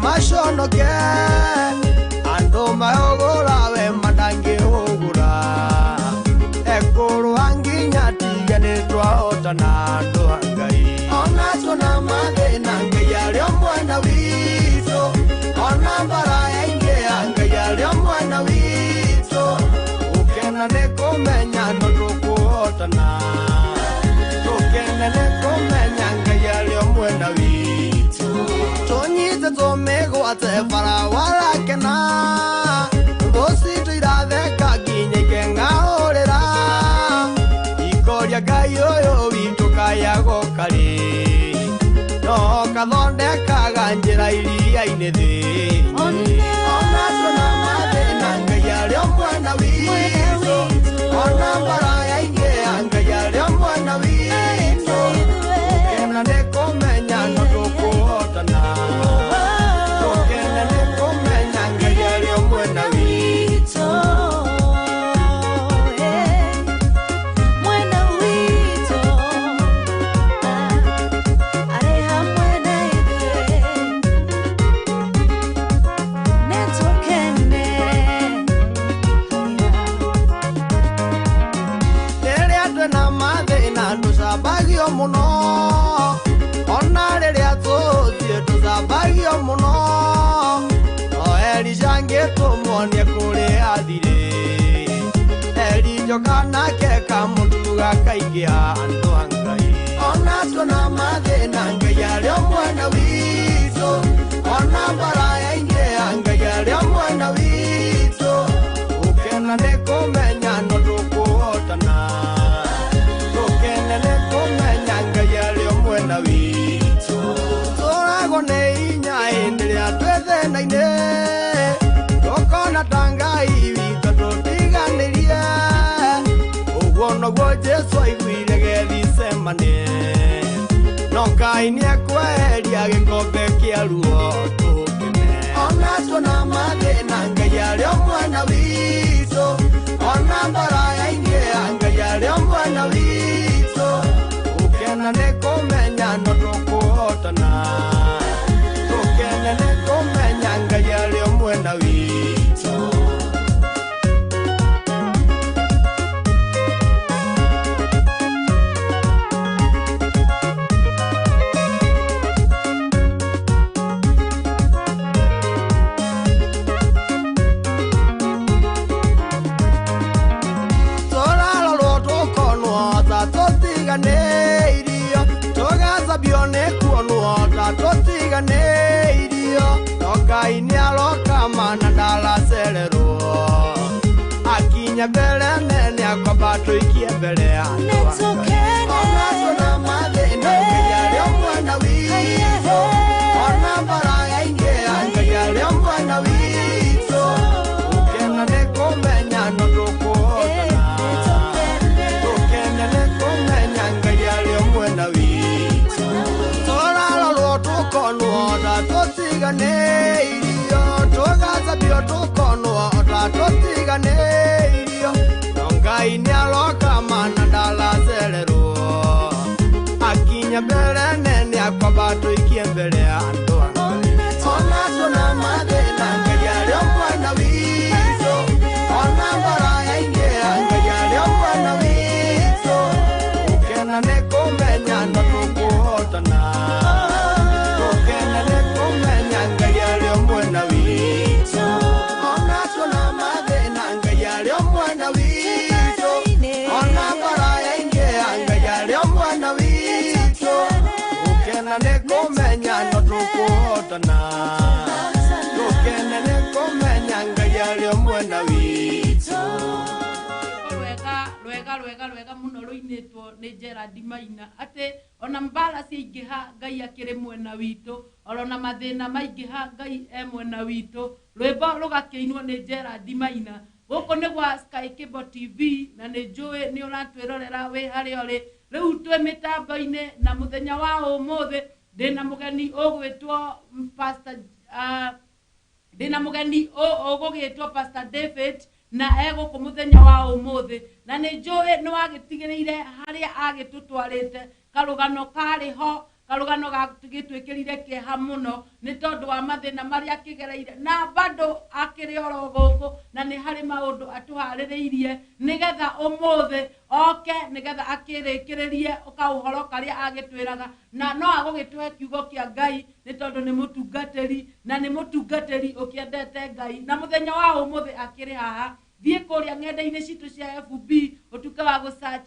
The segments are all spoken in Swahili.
Mashonoke ando mayogora we madange ogura ekuru anginya tigane twa otana ndo hangai ona tuna made nange yale mwana wito ona bara enge anga yale mwana wito ukena ne komenya ndo kuotana ukena ne komenya anga yale mwana wito tonyite tomego ate para wala kena dosi tira de kaginye kenga orera ikoria gayo yo bintu kaya gokari no kadonde kaganjira iria inede ona tona made nanga yale mwana wito ona bara yaige anga yale mwana wito kena ne komenya no kuotana muno ona reria tuthie tuzabagio muno o eri jange tumuonie kuri athire eri njokana keka mutuga kaigia andu angai ona tuna mathina ngai aria mwana wito ona bara yainge angai aria mwana wito ukena ne kumenya no tukuotana ukena ne kumenya ngai aria mwana wito torago ne inya endelea twethenaine dokona tangai wito tutiganirie ugono go Jesu aiguire gethisemane no Ngai ni akweria gikombe kia ruo tukene ona tuna mathina Ngai aria mwana wito ona mbara yainge Ngai aria mwana wito ukena ne kumenya no tukuhotana ukena ne kumenya Ngai aria mwana wito Ngai ni aloka mana ndala serero akinya bele nene akobato ikie bele ando ona tuna mathina Ngai aria mwana wito ona mbara yainge Ngai aria mwana wito ukena ne kumenya no tukuhotana ukena ne kumenya Ngai aria mwana wito toralo tukono ona tutigane bio tukono ota tutigane irio Ngai ni aloka mana ndala serero akinya bele nene akobato ikie mbele ando ona tuna mathina Ngai aria mwana wito ona mbara yainge Ngai aria menya no tukuhotana tukenene kumenya Ngai ari mwena witu rwega muno ruinitwo ni Gerard Maina ati ona mbara ciingiha Ngai akiri mwena witu ona mathina maingiha Ngai mwena witu rwimbo rugakeinwo ni Gerard Maina guko ni gwa Sky Cable TV na ni njui ni uratwirorera wi hari ori riu twi mitambo-ini na muthenya wa umuthi ndina mugeni ugwitwo Pastor ndina mugeni ugwitwo Pastor David na ego ku muthenya wa umuthi na ni njui ni wagitigirire haria agitutwarite karugano kariho karugano gagitwikirire kieha muno ni tondu wa mathina maria kigereire na bado akiri oro guku na ni hari maundu atuhaririirie nigetha umuthi oke nigetha akirikiririe ukauhoro karia agitwiraga na no agugitwe kiugo kia Ngai ni tondu ni mutungatiri na ni mutungatiri ukiendete Ngai na muthenya wa umuthi akiri haha thie kuria ng'enda-ini citu cia FB utuke wa go search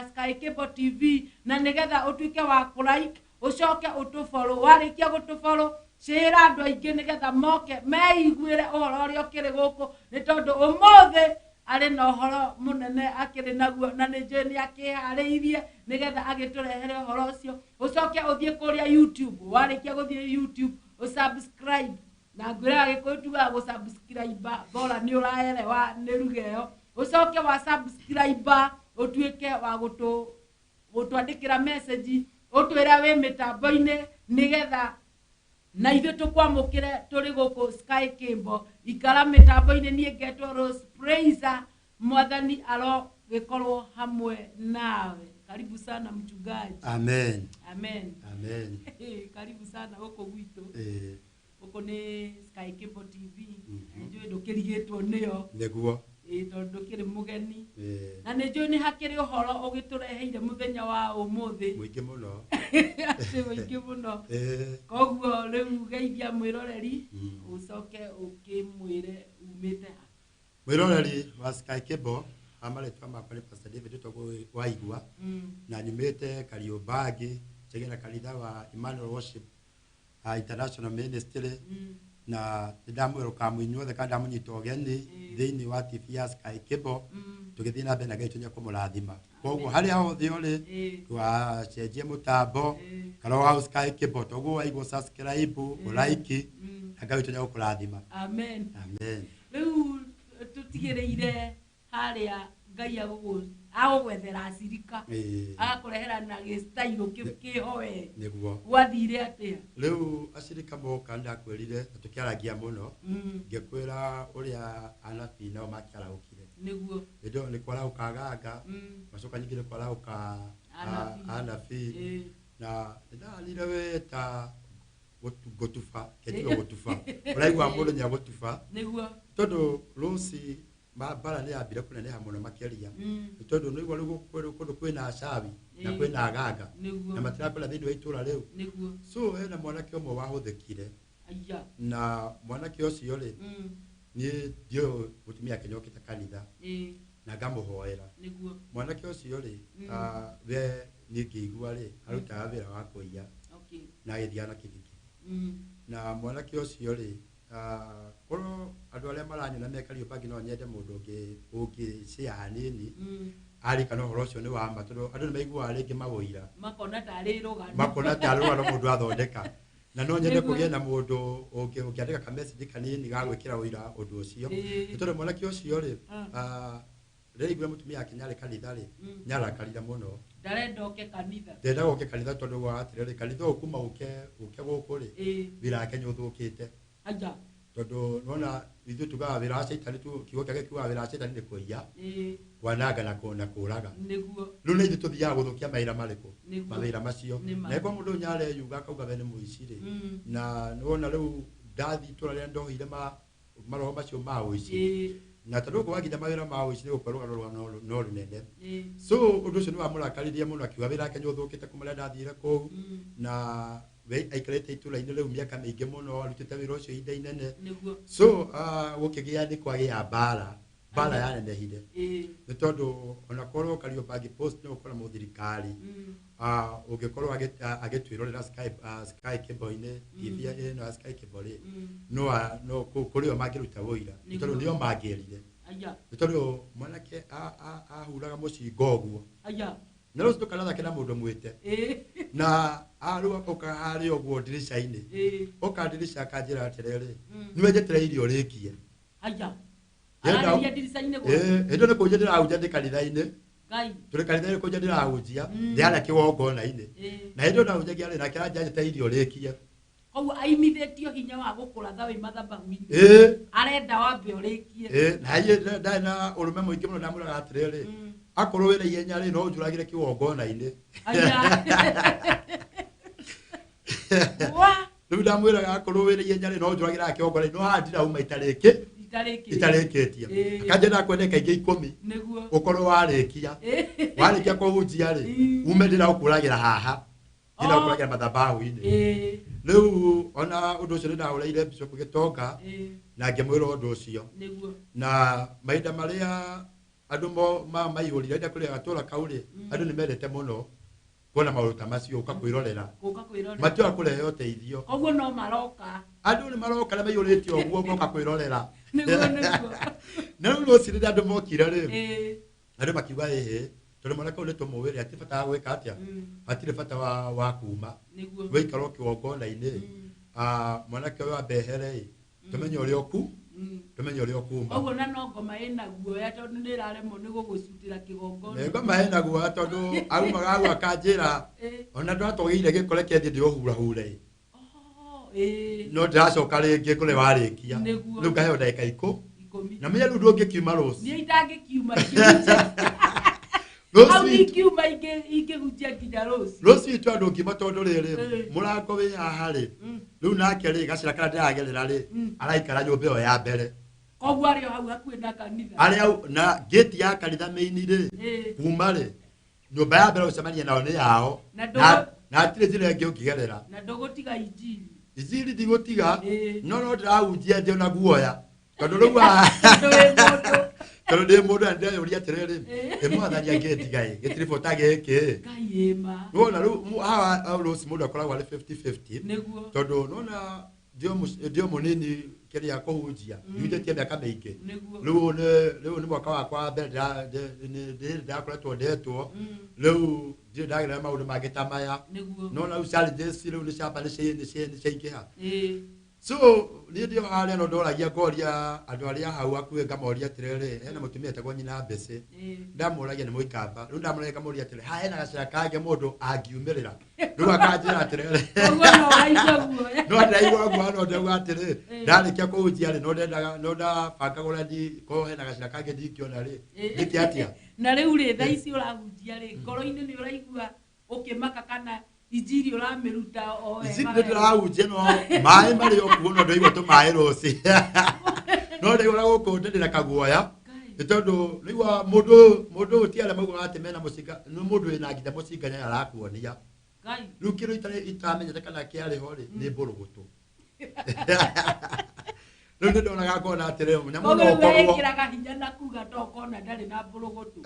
Sky Cable TV na nigetha utuke wa ku like ucoke utufollow warikia gutufollow share andu aingi nigetha moke meiguire uhoro uria ukiri guku ni tondu umuthi ari na uhoro munene akiri naguo na ni njui ni akihariirie nigetha agiturehere uhoro ucio ucoke uthie kuria YouTube warikia guthie YouTube usubscribe na ngwira agikutuga go subscribe bora ni uraelewa ni rugeyo ucoke wa subscribe utuike wa gutwandikira message utwira we mitambo-ini nigetha na ithu tukwamukire turi guku Sky Cable ikara mitambo-ini nie ngetwo Rose Praiser mwathani aro gikorwo hamwe nawe karibu sana mchungaji amen amen amen karibu sana huko gwitu huko ni Sky Cable TV njui ndukirigetwo niyo neguo tondu kiri mugeni na ni njui ni hakiri uhoro ugitureheire muthenya wa umuthi muingi muno ati muingi muno koguo riu geithia mwiroreri ucoke ukimwire umite mwiroreri wa Sky Cable amaretwa makwa ni Pastor David togo waigua na nyumite Kariombangi chegera kanitha wa Emmanuel Worship International Ministry na ndamwiro kamuinyothe kada munyito ogeni thiini wa TV ya Sky Cable tugithii na mbere na Ngai tunya kumurathima koguo haria hothe uri wa cenjie mutambo kana wa Sky Cable toguo waigua subscribe like na Ngai tunya gukurathima amen amen riu tutigireire haria Ngai agugwethera acirika agakurehera na gistyle kihoe niguo wathire atia riu acirika moka ndakwirire tukiaragia muno ngekwira uria anabii nao makiaraukire niguo ndio ni kwara ukaganga macoka nyingire kwara uka anabii na ndarire weta gotufa ketiro gotufa uraigwa mundu nya gotufa niguo tondu Rose bara ni ambire kuneneha muno makiria tondu no igwa kundu kwina acabi na kwina agaga na matirapela thiini wa itura riu so hena mwanake umwe wahuthikire na mwanake ucio ri ni ndio mutumia kenyokita kanitha na ngamuhoera mwanake ucio ri we ni ngiigua ri aruta wira wa kuiya na agithiana kithiki na mwanake ucio ri koro andu aria maranyona me Kariombangi no nyende mundu ungi cia hanini ari kana horo cio ni wa ma tondu andu ni maigua ringi magoira makona tari rugano mundu athondeka na no nyende kugia na mundu ungiandika ka message kanini ga gwikira uira undu ucio tondu mwanake ucio ri reigura mutumia akinyare kanitha ri nyarakarira muno ndarendoke kanitha ndenda goke kanitha tondu wa atiriri kanitha ukuma uke guku ri wira Kenya uthukite aja tondu nona ithu tugaga wira wa Saitani tu kiugo kiake kiuga wira wa Saitani ni kuiya kwananga na kuraga niguo riu ni ithu tuthiaga guthukia mawira mariku mawira macio na iko mundu nyare yuga kauga we ni muici ri na nona riu ndathi tura ria ndohire maroho macio ma uici na tondu ko waginya mawira ma uici ni gukorwo no runene so undu ucio ni wa murakaririe muno akiuga wira wake nyothukite kumuria ndathire kou na we aikarete itura-ini riu miaka mingi muno arutite wira ucio ihinda inene so gukigia ni kwagia mbara bala yana ndehide nitondo onakorwo Kariobangi Post no ukora muthirikari ugikorwo agitwirorera Sky Cable ine TV no Sky Cable no kurio magiruta woira nitondo nio magierire nitondo mwanake ahuraga mucingo guo na rũciũ tukaraga kena mũndũ mwĩte na aru akoka hari ogwo dirisha-inĩ oka dirisha kanjĩra atĩrĩrĩ nĩwenjetera irio rĩkie araria dirisha-inĩ gwa ĩndo nĩ kũnjĩa ndĩrahunjia ndĩ kanitha-inĩ ngai tũrĩ kanitha-inĩ kũnjĩa ndĩrahunjia ndĩana kĩgongona-inĩ na ĩndo ndahunjagia rĩ nake aranjĩta irio rĩkie koguo aimithetio hinya wa gũkũratha wĩ mathabahu-inĩ arenda wambe ũrĩkie na hiĩ ndarĩ na ũrũme mũingĩ mũno ndamwĩraga atĩrĩrĩ akorwo wĩra ihenya rĩ no njũragĩre kĩgongona-inĩ rĩu ndamwĩraga akorwo wĩra ihenya rĩ no njũragĩra kĩgongona-inĩ no haha ndirauma itarĩkĩtie akanjĩra kwenda kaingĩ 10 ũkorwo warĩkia kũhunjia rĩ ume ndĩraũkũragĩra haha ndĩraũkũragĩra mathabahu-inĩ rĩu ona ũndũ ũcio nĩndahũrĩire Bishop Gĩtonga na ngĩmwĩra ũndũ ũcio na mahinda marĩa andũ maihũrire nda kũrĩa gatũra kau rĩ andũ nĩmendete mũno kuona maũndũ ta macio ũka kwĩrorera matioa kũrehe ũteithio koguo no maroka andũ nĩmaroka na maihũrĩtio ũguo moka kwĩrorera na rĩu rũciinĩ andũ mokire rĩ andũ makiuga tondũ mwana kau nĩtũmũĩ atĩ bata wa gwĩka atĩa hatirĩ bata wa kuma wĩikara kĩgongona-inĩ mwanake ũyũ ambehere tũmenye ũrĩa ũkuma oguo na no ngoma ĩna guoya tondũ nĩraremwo nĩ gũgũcutĩra kĩgongona ngoma ĩna guoya tondũ aumaga hau akanjĩra ona ndwatũgĩire gĩkore kĩendia ndĩũhurahure no ndĩracoka rĩngĩ kũrĩ warĩkia rĩu ngaheo ndagĩka 10 na menya rĩu ndũngĩkiuma rũciũ niĩ itangĩkiuma au ikiuma ingĩhunjia nginya rũciũ itũ andũ ngima tondũ rĩrĩ mũrango wĩ haha rĩ rĩu nake rĩ gacĩra kana ndĩragerera rĩ araikara nyũmba ĩyo ya mbere koguo arĩ o hau hakuhĩ na kanitha arĩa na gate ya kanitha main rĩ kuma rĩ nyũmba ya mbere ũcemania nao nĩ yao na hatirĩ njĩra ĩngĩ ũngĩgerera na ndũgũtiga injiri ndigũtiga no ndĩrahunjia ndĩ ona guoya tondũ rĩu tondũ ndĩ mũndũ na ndĩreyũria atĩrĩrĩ ĩmwathania ngĩtigaĩ gĩtiribota gĩkĩ nona rĩu haha Rose mũndũ akoragwo arĩ 50-50 tondũ nona ndio mũnini kĩrĩa kũhunjia yunjĩtie mĩaka mĩingĩ rĩu nĩ mwaka wakwa wa mbere ndakoretwo ndetwo rĩu ndirĩ ndagerera maũndũ mangĩ ta maya nona rĩu challenges rĩu nĩ ciamba nĩciaingĩha so niĩ ndio harĩa no ndoragia ngoria andũ arĩa hau hakuhĩ ngamoria atĩrĩrĩ hena mũtumia etagwo nyina Mbĩcĩ ndamũragia nĩ mũikamba rĩu ndamũragia ngamoria atĩrĩrĩ ha hena gacĩra kangĩ mũndũ angiumĩrĩra rĩu akanjĩra atĩrĩrĩ no ndaigua guoya no ndauga atĩrĩ ndarĩkia kũhunjia rĩ no ndabanga ũrĩa korwo hena gacĩra kangĩ ndingĩona rĩ ndĩke atĩa na rĩu rĩ thaa ici ũrahunjia rĩ ngoro-inĩ nĩ ũraigua ũkĩmaka kana injiri ũramĩruta o wega ndĩrahunjia no maĩ marĩ o kuo no ndaigua tũmaĩ Rose no ndaigua gũkũ ndĩrĩ kaguoya nĩ tondũ rĩu mũndũ ti arĩa maugaga atĩ mena mũcinga nĩ mũndũ wĩna nginya mũcinga nĩ arakuonia rĩu kĩrĩa itamenyete kana kĩarĩ ho rĩ nĩ mbũrũgũtũ rĩu nĩ ndonaga ngona atĩrĩ nyamũ no ũkorwo wĩkĩraga hinya na kuga to kona ndarĩ na mbũrũgũtũ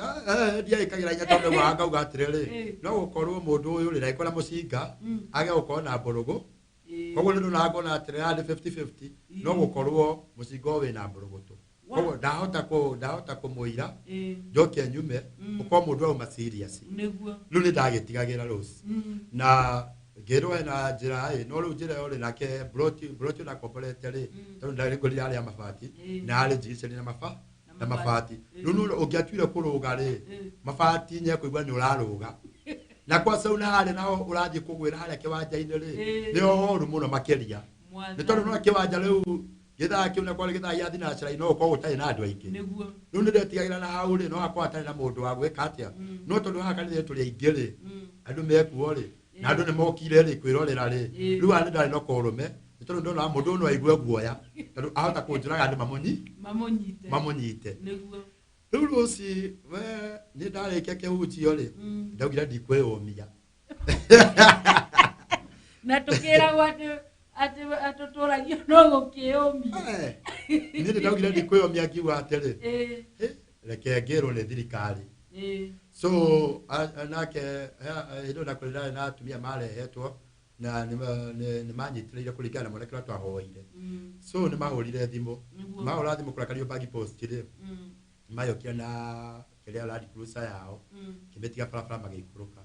ndiagĩkagĩra hinya tondũ wa ngauga atĩrĩrĩ no gũkorwo mũndũ ũyũ rĩ ndaikora mũcinga age gũkorwo na mbũrũgũ koguo nĩ ndonaga ngona atĩrĩ nĩ 50-50 no gũkorwo mũcinga ũyũ wĩna mbũrũgũtũ koguo ndahota kũmũira njoke nyume ũkorwo mũndũ auma serious rĩu nĩ ndagĩtigagĩra Rose na ngĩrwo hena njĩra no rĩu njĩra yo rĩ nake broti na komborete rĩ tondũ ndarĩngũrire arĩa mabati na arĩ njigicĩri na mabati rĩu ũngĩatuire kũrũga rĩ mabati nyekũigua nĩ ũrarũga na kwa sau na harĩ nao ũrathiĩ kũgwĩra harĩa kĩwanja-inĩ rĩ nĩho horu mũno makĩria nĩ tondũ no kĩwanja rĩu gĩthaa kĩu na kwarĩ gĩthaa gĩa thinacara no ũkorwo gũtarĩ na andũ aingĩ rĩu nĩ ndetigagĩra na hau rĩ no hakorwo hatarĩ na mũndũ wa gwĩka atĩa no tondũ haha kanitha tũrĩ aingĩ rĩ andũ mekuo rĩ na andũ nĩ mokire rĩ kwĩrorera rĩ rĩu haha nĩ ndarĩ na kũrũme nĩ tondũ ndona mũndũ no aigue guoya tondũ ahota kũnjũraga andũ mamũnyite rĩu Rose we nĩ ndarĩkia kĩhunjio rĩ ndaugire ndikwĩyũmia na tũkĩragwo atĩ atũtũragio no gũkĩyũmia Nini ndaugire ndikweyo miakiwa atere. Reke ngero ne thirikari. So anake hindo na kulira na atumia marehetwo na ni manyitire kuringana mwana kira twahoire. So ni mahorire thimo. Mahora thimo kura kario bagi post ri. Mayo kiana kiria Land Cruiser yao. Kimetiga para magikuruka.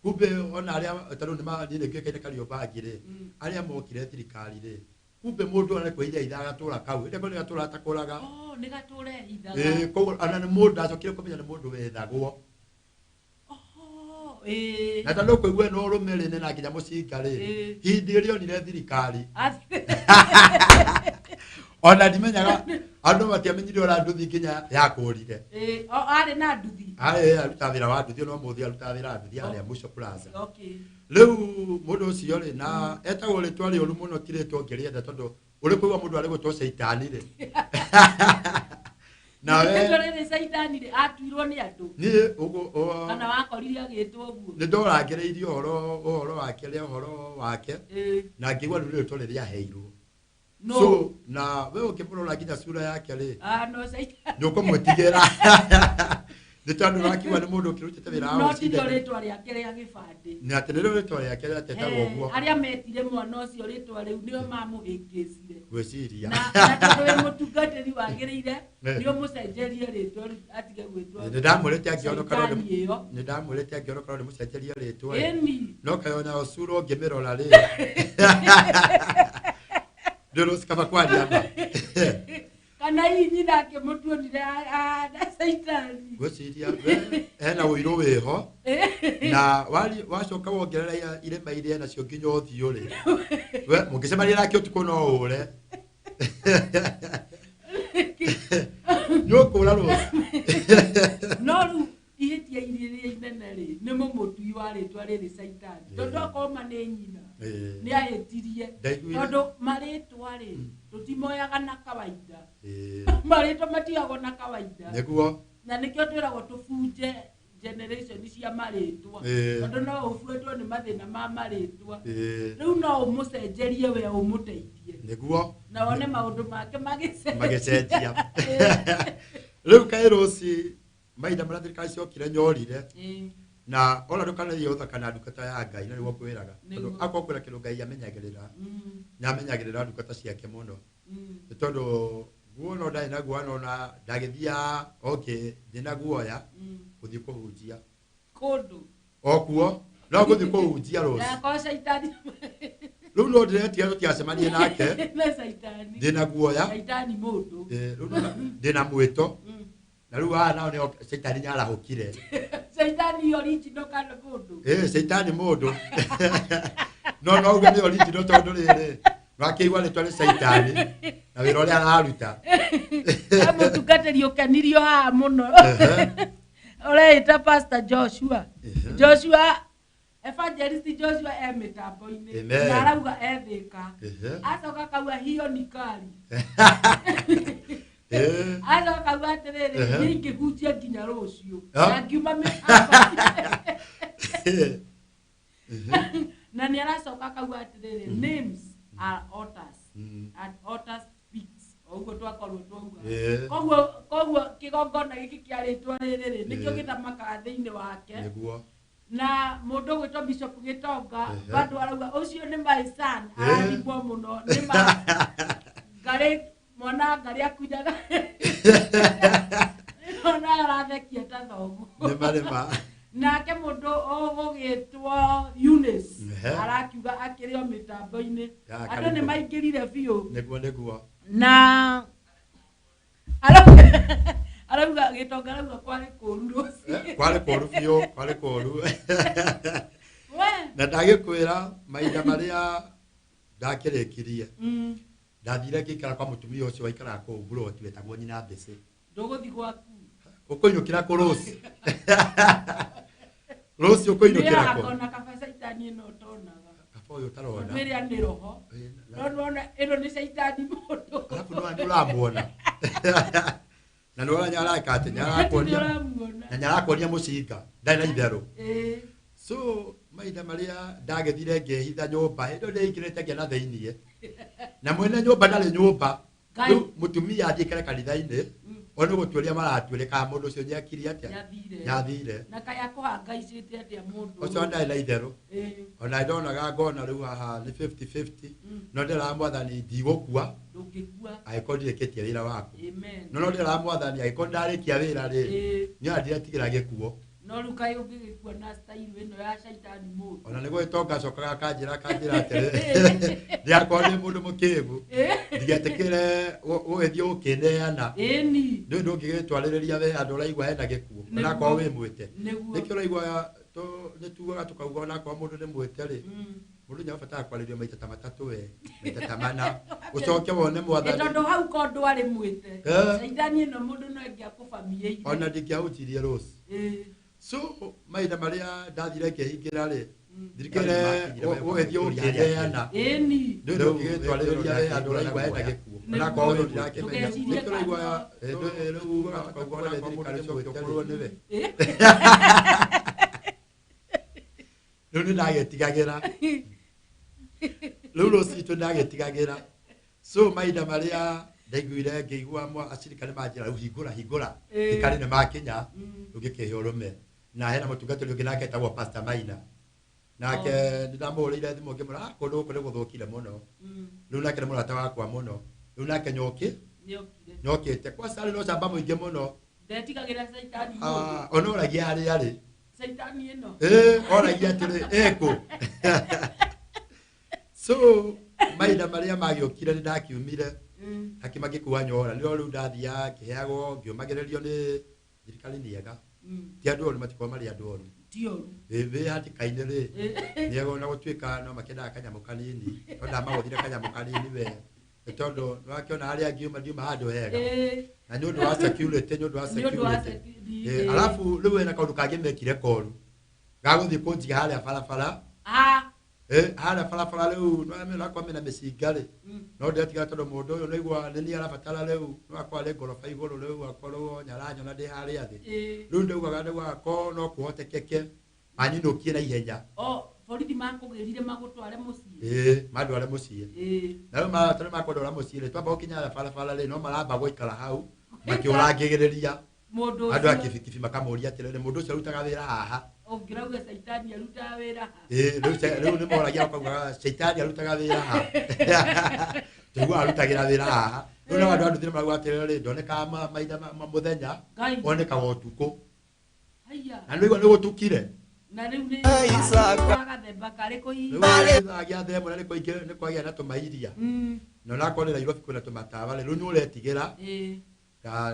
Kumbe ona aria taru ni ma ni ngeke kario bagi ri. Aria mokire thirikari ri. Kumbe mundu ana kwa iria ithaga tura kau. Inde ko ni gatura atakuraga. Oh, ni gatura ithaga. Ko ana ni mundu acokire kumenya ni mundu wethagwo. Na tano kwa iwe no rumere ne na kinya mucinga ri hindi ri onire thirikari ona ndimenyaga andu matiamenyire ora nduthi kinya yakurire ari na nduthi aruta wira wa nduthi no muthi aruta wira nduthi ari Musho Plaza riu mundu ucio ri na etagwo ri twari uru muno kiretwo ngirienda tondu uri kuigwa mundu ari gutwo Saitani ri na we ndorere Saitani ri atuirwo ni andu ni ugo kana wakorire agitwo uguo ni ndoragereirie uhoro wake ri uhoro wake na ngigwa ruri tole ri aheirwo so na we ukimurora kinya sura yake ri no Saitani nduko mwetigera ni tondu rakiwa ni mundu kirutite wira wa no tito ritwa ria kiria gibande ni atenero ritwa ria kiria tetagwo guo aria metire mwana ucio ritwa riu nio mamuhingicire gwiciria na tondu we mutungatiri wagiriire nio mucenjerie ritwa atige gwitwa ni ndamurete angionoka ni ndamurete angionoka ni mucenjerie ritwa no kayona osuro ngimirora ri ndoro sikaba kwani amba kana inyi nake mutuonire na Saitani gwiciria ena uiro weho na wali wacoka wongerera irema ile na cio nginya uthio ri we mungicemania nake utuko no ure nyokura ro no ru ihetia iria inene ri ni mumutui wa ritwa riri Saitani tondu akoma ni nyina ni ahetirie tondu maritwa ri tutimoyaga na kawaida maritwa matiago na kawaida niguo na nikio twiragwo tubunje generation cia maritwa tondu no ubuetwo ni mathina ma maritwa riu no umucenjerie we umuteithie niguo na wone maundu make magicenjia riu Kairosi maida mara thirikari ciokire nyorire na ona ndukana yotha kana ndukata ya Ngai na riwo kwiraga tondu akokwira kindu Ngai amenyagirira na amenyagirira ndukata ciake muno tondu guo no ndai na guo no na ndagithia okay ndina guoya kuthi kuhunjia kundu okuo no kuthi kuhunjia Rose na ko Saitani riu no ndiretia tutiacemanie nake na Saitani ndina guoya Saitani mundu riu ndina mwito na riu nao nio Saitani nyarahukire Saitani original kana mundu Saitani mundu no uga ni original tondu riri wakiigwa ni twari Saitani na wira uria araruta amutungatiri ukenirio ha muno oreita Pastor Joshua Evangelist Joshua mitambo-ini na arauga ethika acoka kaua hiyo ni kari acoka kaua atiriri ningihunjia nginya rucio na ngiuma mitambo na ni aracoka kaua atiriri names are altars and altars speaks oguo twakorwo twauga koguo kigongona giki kiaritwo riri nikio gitamaka thiini wake na mundu gwitwo Bishop Gitonga bandu arauga ucio ni my son ararigwo muno ni ma ngari mwana ngari akunyaga ona arathekia ta thogu ni marema nake mundu ogugitwo Eunice arakiuga akirio mitambo-ini andu ni maingirire biu niguo na arauga Gitonga arauga kwari kuru ruci kwari kuru biu kwari kuru na ndagikwira maida maria ndakirikirie ndathire ngikara kwa mutumia ucio waikara ku Buroti wetagwo nyina Mbese nduguthi gwaku ukoinukira ku Rose Rose ukoinukira ku akona kaba Saitani no tonaga kaba uyu tarona mwiria ni roho no ino ni Saitani mundu alafu no anduramwona na no nyara kate nyara konia na nyara konia mucinga ndai na itheru so maida maria ndagethire ngehitha nyumba ndo ndikirete ngena theinie na mwene nyumba ndari nyumba mutumia athikare kanitha-inĩ ono gũtuĩria maratuĩria kana mũndũ ũcio nĩakiri atĩa nyathire na kaya kũhangaicĩte atĩa mũndũ ũcio ndarĩ na itherũ ona ndonaga ngona rĩu haha nĩ 50-50 no ndĩraga Mwathani ndigũkua ndũngĩkua angĩkorwo ndirĩkĩtie wĩra waku amen no ndĩraga Mwathani angĩkorwo ndarĩkia wĩra rĩ niĩ ndiretigĩra gĩkuũ no rĩu kaĩ ũngĩgĩkua na style ĩno ya caitani mũndũ ona nĩguo ĩtongacokaga kanjĩra atĩrĩ ndiakorwo ndĩ mũndũ mũkĩĩgu ndigetĩkĩre gũgĩthiĩ gũkĩneana nĩ ũndũ ũngĩgĩtwarĩrĩria we andũ ũraigua hena gĩkuũ onakorwo wĩ mwĩte nĩkĩo ũraigua nĩtugaga tũkauga onakorwo mũndũ nĩ mwĩte rĩ mũndũ nĩabataraga kwarĩrio maita ta matatũ we maita ta mana ũcoke wone Mwathani tondũ hau ko ndwarĩ mwĩte caitani ĩno mũndũ no angĩakũbamia ona ndingĩahutirie rũci so mahinda marĩa ndathire ngĩhingĩra rĩ thirikare gũgĩthiĩ ũkĩneana nĩ ũndũ ũngĩgĩtwarĩrĩria we andũ ũraigua hena gĩkuũ onakorwo wĩ ndirakĩmenya nĩkĩo ũraigua rĩu ũgatuka onakorwo mũndũ nĩ mwĩte nĩwe rĩu nĩndagĩtigagĩra rĩu rũciitũ ndagĩtigagĩra so mahinda marĩa ndaiguire ngĩigua acirika nĩ manjĩra rĩu hingũra thikari nĩ makinya ũngĩkĩhe ũrũme na hena mũtungatĩri ũngĩ nake etagwo Pastor Maina nake ndĩramũhũrĩire thimũ ngĩmwĩra kũndũ gũkũ nĩ gũthũkire mũno rĩu nake nĩ mũrata wakwa mũno rĩu nake nyokĩte kwa sarĩ no camba mũingĩ mũno ndetigagĩra caitani ona ũragia harĩa rĩ caitani ĩno oragia atĩrĩ ĩkũ so mahinda marĩa magĩũkire nĩ ndakiumire hakima ngĩkua nyora nĩrĩo rĩu ndathiaga ngĩheagwo ngĩũmagĩrĩrio nĩ thirikari nĩega ti andũ oru matikorwo marĩ andũ oru wĩ hatĩka-inĩ rĩ nĩega ona gũtuĩka no makĩendaga kanyamũ kanini no ndamagũthire kanyamũ kanini we nĩ tondũ nĩwakĩona harĩa ngiuma handũ hega na nĩ ũndũ wa security alafu rĩu hena kaũndũ kangĩ mekire koru gagũthiĩ kũnjiga harĩa barabara harĩa barabara rĩu no akorwo mena mĩcinga rĩ no ndĩretiga tondũ mũndũ ũyũ nĩigua nĩ niĩ arabatara rĩu no akorwo arĩ ngoroba igũrũ rĩu akorwo nyaranyona ndĩ harĩa thĩ rĩu ndaugaga nĩgũgakorwo no kũhotekeke anyinũkie na ihenya borithi makũgĩrire magũtware mũciĩ mandware mũciĩ na rĩu tondũ makwendwara mũciĩ rĩ twamba gũkinya harĩa barabara rĩ no maramba gũikara hau makĩũrangĩrĩria andũ a kibikibi makamũria atĩrĩrĩ mũndũ ũcio arutaga wĩra haha ũngĩrauga caitani arutaga wĩra ha rĩu nĩ moragia ũkaugaga caitani arutaga wĩra ha tũigua arutagĩra wĩra haha rĩu na andũ anduthire marauga atĩrĩrĩ ndonekaga mahinda mũthenya onekaga ũtukũ na nĩigua nĩ gũtukire na rĩu nĩ gathemba karĩ kũhihinya gĩathemũ na nĩ kwagĩa na tũmairia na onakorwo nĩ Nairobi kwĩna tũmatawa rĩu nĩ ũretigĩra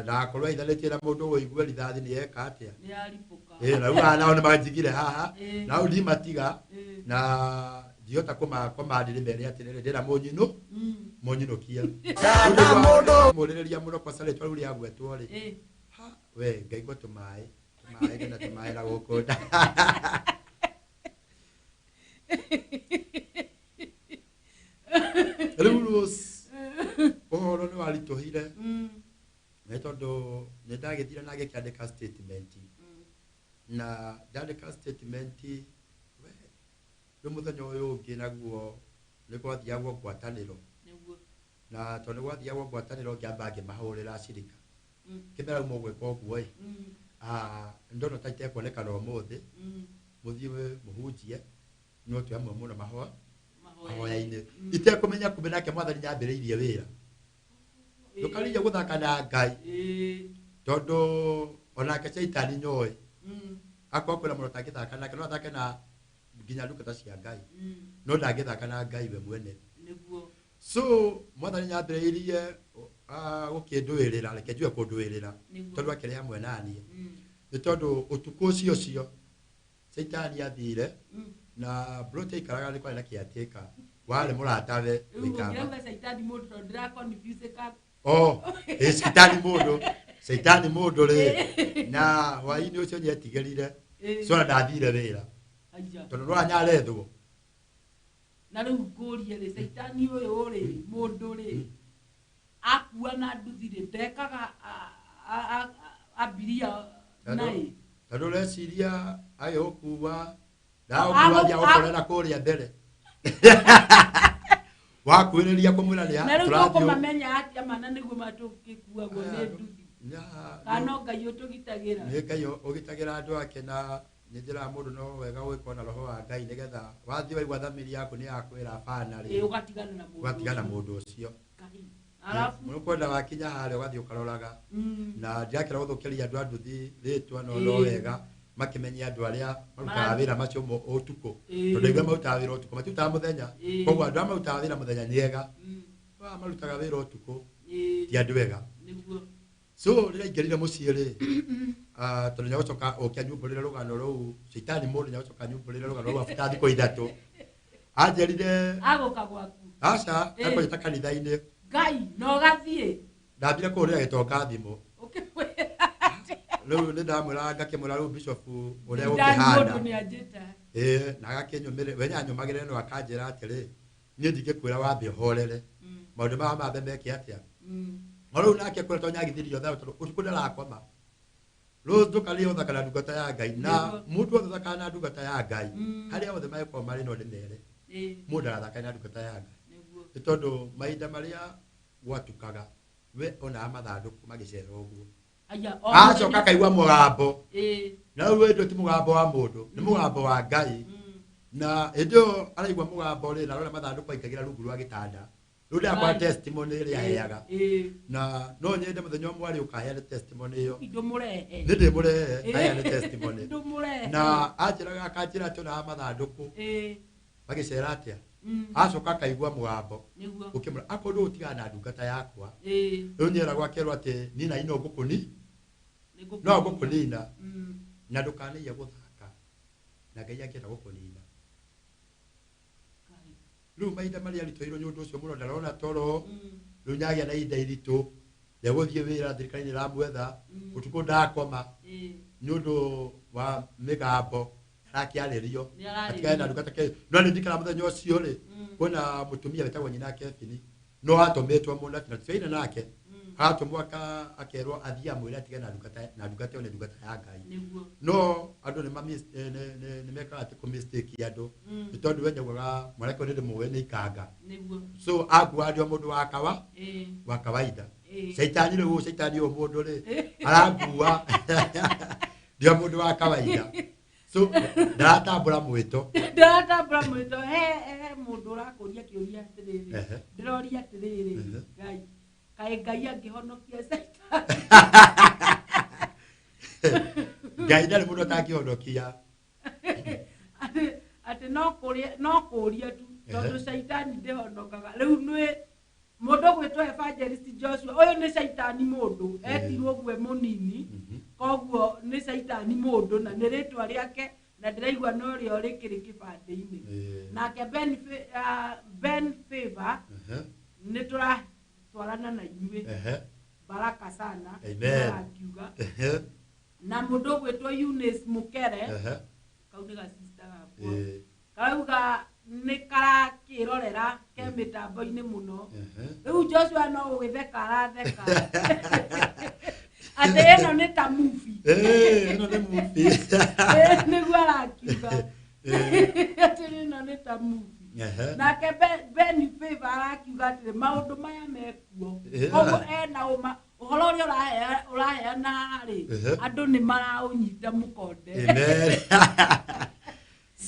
ndakorwo aithanĩtie na mũndũ ũigue rithathi nĩ eka atĩa na rĩu nao nĩ manjigire haha na rĩu ndimatiga na ndihota kũmandĩrĩ mere atĩrĩrĩ ndĩna mũnyinũkia mũrĩrĩria mũno kwa sarĩ twa rĩu rĩagwetwo rĩ we ngaigua tũmaĩ na tũmaĩ na gũkũ nda rĩu ũhoro nĩ waritũhire nĩ tondũ nĩ ndagĩthire na ngĩkĩandĩka statement na ndandĩka statement rĩu mũthenya ũyũ ũngĩ naguo nĩ gwathiagwo ngwatanĩro na tondũ nĩ gwathiagwo ngwatanĩro ngĩamba ngĩmahũrĩra acirika kĩmera rĩu mũgwĩka ũguo ndona ta itekwonekana ũmũthĩ mũthiĩ mũhunjie no tu amwe mũno mahoya-inĩ itekũmenya kumbe nake Mwathani nyambĩrĩirie wĩra ndũkarĩrie gũthaka na Ngai tondũ onake caitani nyoĩ akorwo kwĩna mũndũ atangĩthaka nake no athake na nginya ndungata cia Ngai no ndangĩthaka na Ngai we mwene so Mwathani nyambĩrĩirie gũkĩndũĩrĩra reke njuge kũndũĩrĩra tondũ akĩrĩ hamwe naniĩ nĩ tondũ ũtukũ ũcio caitani athire na brote ikaraga nĩ kwarĩ na kĩatĩka warĩ mũratawe ũngĩrauga caitani mũndũ tondũ ndĩrakonibiuce caitani mũndũ rĩ na hwaĩ-inĩ ũcio nĩetigĩrire so ndathire wĩra tondũ rwanyarethwo na rĩu ngũrie rĩ caitani ũyũ rĩ mũndũ rĩ akua na nduthi rĩ ndekaga ambiria naĩ tondũ ũreciria agĩgũkua ndagũkua thia gũkorera kũrĩa mbere wakwiriria kumwira ni na riu ko mamenya atia mana niguo matukikuagwo ni nduthi kana Ngai utugitagira ni Ngai ugitagira andu ake na njira mundu no wega gwikona roho wa Ngai nigetha wathi waigwa thamiri yaku ni yakwira bana ri ugatigana mundu ucio alafu mukwenda wakinya hale ugathi ukaroraga na ndiakira guthukiria andu anduthi ritwa no ro wega makimenya andu aria marutaga wira macio utuko tondu igwa marutaga wira utuko matutaga muthenya koguo andu aria marutaga wira muthenya niega marutaga wira utuko ti andu wega so rira ingerire mucii ri tondu nyagocoka ukia nyumbulire rugano ruu Shaitani mundu nyagocoka nyumbulire rugano ruu after thiko ithatu anjerire agoka gwaku aca akoita kanitha-ini Ngai no gathie ndambire kurira gitonga thimu riu ni ndamwira ngakimwira riu bishop uria ukihana na agakinyumire we nyanyumagire no akanjira atiri nie ndingikwira wambe horere maundu ma mambe meke atia riu nake kwira tonya githirio thayo tondu utuku ndarakoma rozo kalio thakana ndungata ya Ngai na mundu othe thakana ndungata ya Ngai haria othe maiko mari no ndinere mundu arathakana ndungata ya Ngai tondu mahinda maria gwatukaga we ona mathanduku magicera uguo acoka kaigua mugambo na riu ndo ti mugambo wa mundu ni mugambo wa Ngai na ndio araigua mugambo ri na rora mathanduku aikagira rungu rwa gitanda riu ndakwa testimony ria heaga na no nyende muthenya umwe ari ukaheana testimony iyo ndi murehe aheane testimony na ajiraga akanjira ati ona mathanduku magicera atia acoka kaigua mugambo ukimura akorwo utigana na ndungata yakwa riu nyera gwakerwo ati nina ino ngukuni no ngukunina na ndukaniye guthaka na Ngai akienda gukunina riu mahinda maria ritoirwo nyundu ucio muno ndarona toro riu nyagia na ihinda iritu rĩa gũthiĩ wĩra thirikari-inĩ ĩramwetha ũtukũ ndakoma nyundu wa mĩgambo arakiarĩrio atigae na ndungata ke no nĩ ndikara mũthenya ũcio rĩ kwĩna mũtumia wetagwo nyina Kevin no atũmĩtwo mũno na tũtiaina nake atumwo akerwo athia mwĩra atige na ndungata one ndungata ya Ngai no andu nĩ mekaga ati ku mistake andu tondu we nyagwaga mwareke ndi muwe ni ikanga so agua ndio mundu wa kawaida Shaitani rĩu Shaitani o mundu ri aragua ndio mundu wa kawaida so ndatambura mwito he mundu urakuria kiuria atiriri ndiroria atiriri Ngai kae Ngai angihonokia Shaitani Ngai ndari mundu atangihonokia ati no kuria tu tondu Shaitani ndihonokaga riu nĩ mundu gwitwo Evangelist Joshua uyu ni Shaitani mundu etirwo gwe munini koguo ni Shaitani mundu na ni ritwa riake na ndiraigua no rio rikiri kibande-ini nake Ben Favor ni twarana na inyuĩ baraka sana akiuga na mundu gwitwo Eunice Mukere kau ni ga sister gakwa kauga ni karakirorera ke mitambo-ini muno riu Joshua no ugitheka aratheka ati eno ni ta movie eno ni movie niguo arakiuga ati eno ni ta movie nake Ben Favor arakiuga ati maundu maya mekuo koguo ena uma uhoro uria uraheana ri andu ni maraunyita mukonde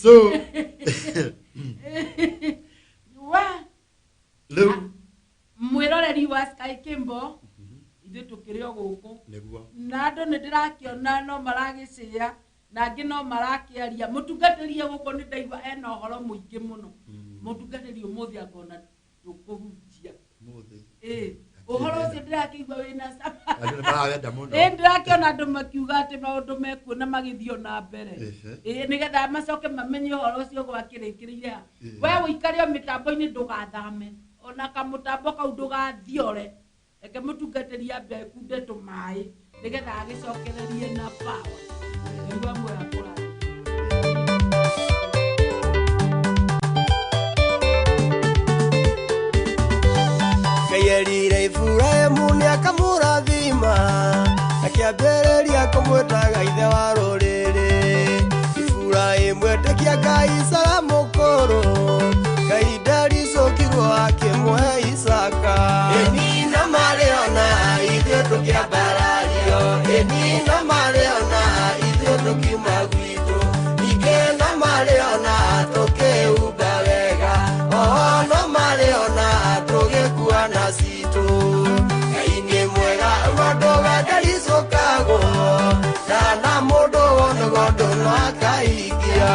so mwiroreri wa Sky Kimbo ithu tukiri o guku na andu ni ndirakiona no maragicia na angi no marakiaria mutungatĩri guku ni ndaigua ena uhoro muingi muno mutungatĩri umuthi angona tukuhunjia uhoro ucio ndirakigua wina sama andu maragenda muno ndirakiona andu makiuga ati maundu mekuona magithio na mbere nigetha macoke mamenye uhoro ucio gwakirikiriire we uikario mitambo-ini ndugathame ona kamutambo kau ndugathiore eke mutungatĩri ambe kunde tumai nigetha agicokererie na power niguo mwera kura Kayerire Ibrahimu ni akamurathima akiambĩrĩria kũmwĩtaga ithe wa rũrĩrĩ Ibrahimu etĩkia Ngai Sara mũkũrũ Ngai ndaricoki aciarirwo akĩmwe Isaka. Ĩnina marĩona ithuĩ tũkĩambarario, ĩnina marĩona ithuĩ tũkiuma gwitũ, ningĩ no marĩona tũkĩhumba wega, oho no marĩona tũgĩkua na citũ. Ngai nĩ mwega, mũndũ ndaricũkagwo, ndana mũndũ wonogondo no akahingia.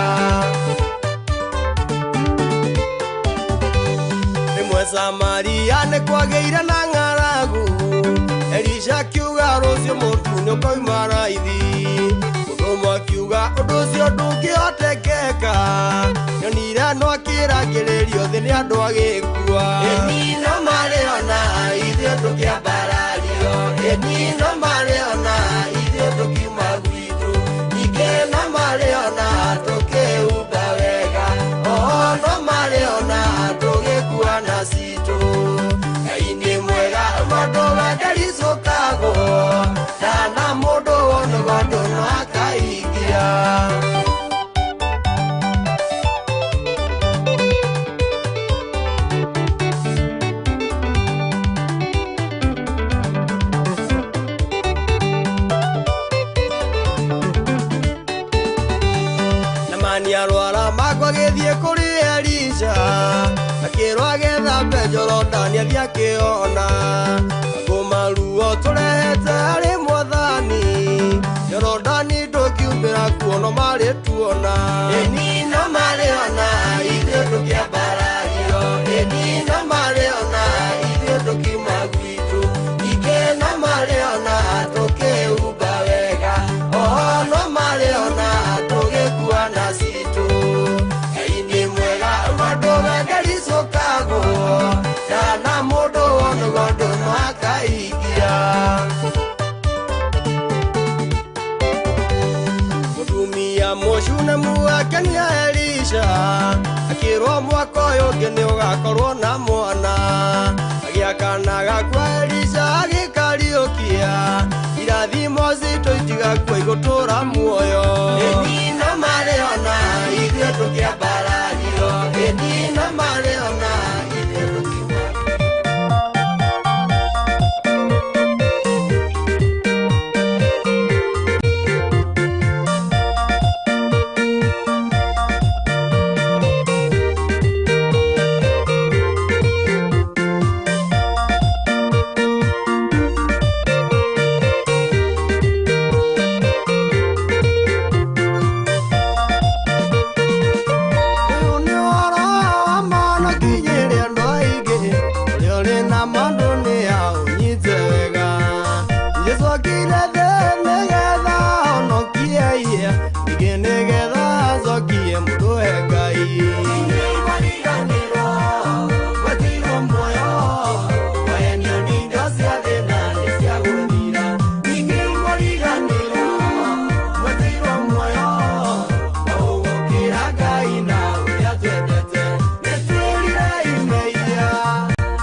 Samaria nĩ kwagĩire na ng'aragu, Elisha akiuga rũciũ mũtu nĩũkoima raithi, Mũthumo akiuga ũndũ ũcio ndũngĩhotekeka, nyonire no akĩrangĩrĩrio thĩ nĩ andũ agĩkua. Ĩnino marĩona ithuĩ tũkĩambarario, ĩnino marĩona ithuĩ tũkiuma gwitũ, ningĩ no marĩona tũkĩhumba wega, oho no marĩona tũgĩkua na citũ. Ngai nĩ mwega, mũndũ ndaricũkagwo, ndana mũndũ wonogondo no akahingia. Namani arwara magwagĩthiĩ kũrĩ Elisha, akĩrwo agethambe Jorodani athiĩ akĩona, akũmaruo tũrehete harĩ Mwathani, Jorodani ndũngiumĩra kuo no marĩ tuona. Ĩnino marĩona ithuĩ tũkĩambarario, ĩnino marĩona ithuĩ tũkiuma gwitũ, ningĩ no marĩona tũkĩhumba wega, oho no marĩona tũgĩkua na citũ. Ngai nĩ mwega, mũndũ ndaricũkagwo, ndana mũndũ wonogondo no akahingia. Mũtumia mũcunemu akenia Elisha, akĩrwo mwaka ũyũ ũngĩ nĩũgakorwo na mwana, agĩakana gakua Elisha agĩkariũkia, irathimo citũ itigakua igũtũũra muoyo. Ĩnino marĩona ithuĩ tũkĩambarario, ĩnino marĩona ithuĩ tũkiuma.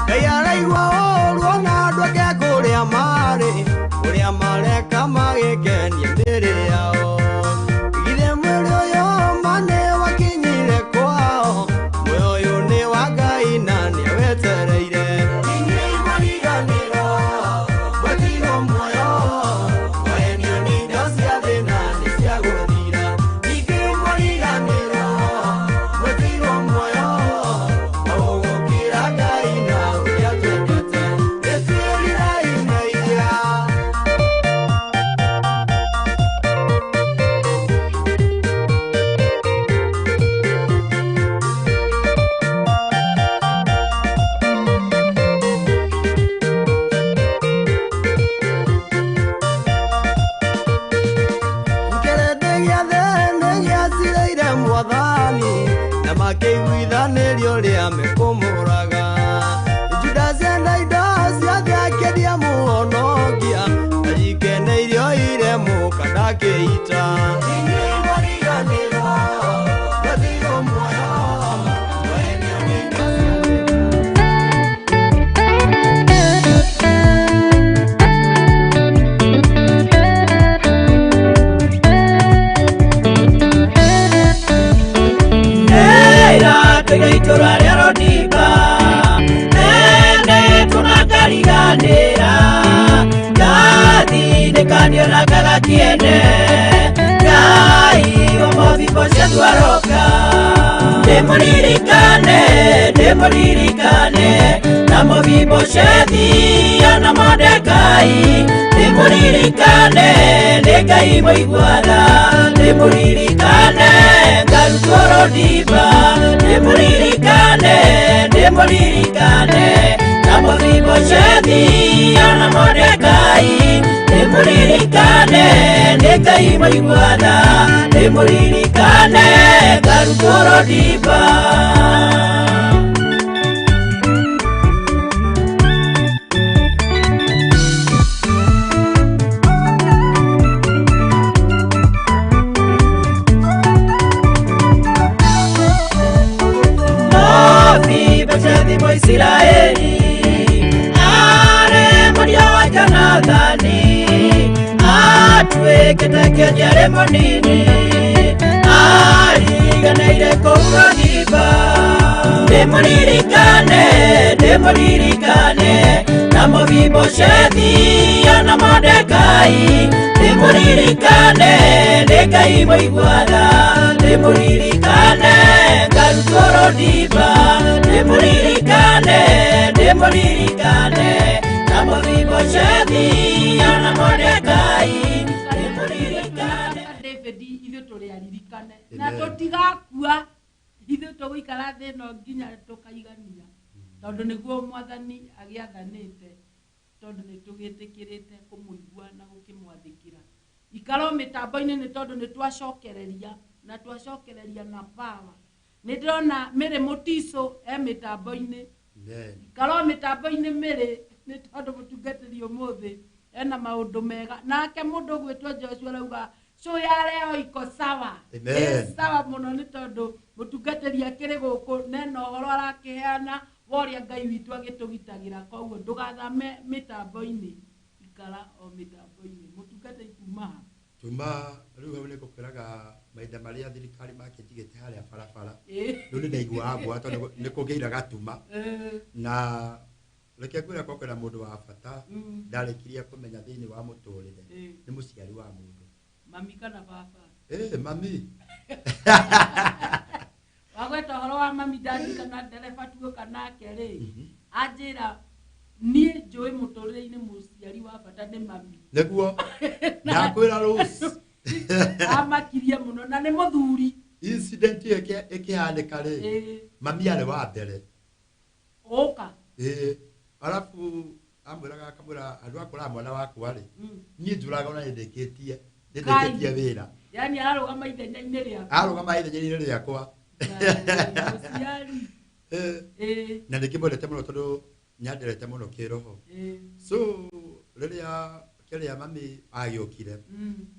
Ngai araigua kiene Ngai omothimo cia twaroka Demoririkane na mothimo cia thia na Mordekai Demoririkane nĩ Ngai mũiguana Demoririkane ngarutwo Rodiba Demoririkane na mothimo cia thia na Mordekai Demoririkane nĩ Ngai mũiguana Demoririkane ngarutwo Rodiba Israeli are morio wa Jonathani atwekete kĩonjere mũnini ariganĩire kũu Rodiba Demoririkane na mothimo cia thia na Mordekai Demoririkane nĩ Ngai mũiguana Demoririkane ngarutwo Rodiba Demoririkane na mothimo cia thia na Mordekai Demoririkane David ithuĩ tũrĩ aririkane na tũtigakua ithuĩ tũgũikara thĩ ĩno nginya tũkaigania tondũ nĩguo Mwathani agĩathanĩte tondũ nĩtũgĩtĩkĩrĩte kũmũigua na gũkĩmwathĩkĩra ikaro mĩtambo-inĩ nĩ tondũ nĩtwacokereria na power nĩndĩrona Mĩrĩ Mũtiso mĩtambo-inĩ ikaro mĩtambo-inĩ Mĩrĩ nĩ tondũ mũtungatĩri ũmũthĩ ena maũndũ mega nake mũndũ ũgwĩtwo Joshua arauga show ya leo iko sawa sawa mũno nĩ tondũ mũtungatĩri akĩrĩ gũkũ nena ũhoro arakĩheana woria Ngai witũ agĩtũgitagĩra koguo ndũgathame mĩtambo-inĩ ikara o mĩtambo-inĩ mũtungatĩri tuma rĩu hau nĩngũkwĩraga mahinda marĩa thirikari makĩnjigĩte harĩa barabara rĩu nĩndaiguaga ngwa tondũ nĩkũgĩire gatuma na reke ngwĩre ko kwĩna mũndũ wa bata ndarĩkirie kũmenya thĩinĩ wa mũtũrĩre nĩ mũciari wa mũndũ mami kana baba mami wagweta ũhoro wa mami dadi kana ndereba tuoka nake rĩ anjĩra niĩ njũĩ mũtũrĩre-inĩ mũciari wa bata nĩ mami nĩguo ndakwĩra Rose amakirie mũno na nĩ mũthuri incident ĩkĩhanĩka rĩ mami arĩ wa mbere ũka arabu amwĩraga akamwĩra andũ akũra mwana wakwa rĩ niĩ njũraga ona nĩndĩkĩtie wĩra yani ararũgama ithenya-inĩ rĩakwa na nĩngĩmwendete mũno tondũ nyanderete mũno kĩroho so rĩrĩa mami agĩũkire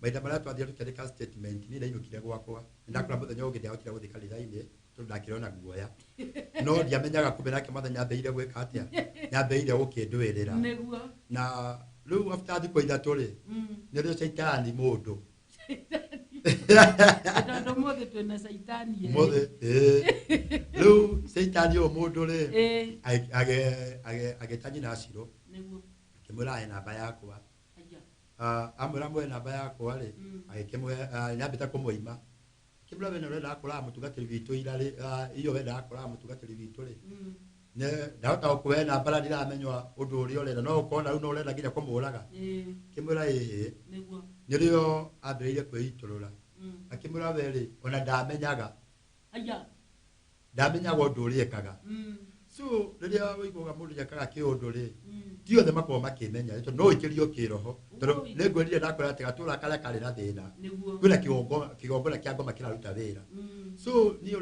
mahinda marĩa twathire tũkĩandĩka statement niĩ ndainũkire gwakwa nĩndakora mũthenya ũngĩ ndiahotire gũthiĩ kanitha-inĩ tondũ ndakĩrona guoya no ndiamenyaga kumbe nake Mwathani nyambĩrĩire gwĩka atĩa nyambĩrĩire gũkĩndũĩrĩra na rĩu after thikũ ithatũ rĩ nĩrĩo Shaitani mũndũ tondũ mũthĩ twĩna Shaitani rĩu Shaitani ũyũ mũndũ rĩ agĩta nyina Acirũ akĩmwĩra ahe namba yakwa amwĩra mwe namba yakwa rĩ agĩkĩmũhe nyambĩte kũmũima akĩmwĩra we nĩũrendaga kũraga mũtungatĩri witũ iyo wendaga kũraga mũtungatĩri witũ rĩ ndahota gũkũhe namba na ndiramenywa ũndũ ũrĩa ũrenda no ũkona rĩu no ũrenda nginya kũmũraga akĩmwĩra ĩhĩ nĩrĩo ambĩrĩirie kwĩitũrũra akĩmwĩra we rĩ ona ndamenyaga ũndũ ũrĩa ekaga so rĩrĩa wĩiguaga mũndũ ekaga kĩũndũ rĩ ti othe makorwo makĩmenya tondũ no ũikĩrio kĩroho tondũ nĩngwĩrire ndakwĩra atĩ gatũra karĩa karĩ na thĩna kwĩna kĩgongona kĩa ngoma kĩraruta wĩra so niĩ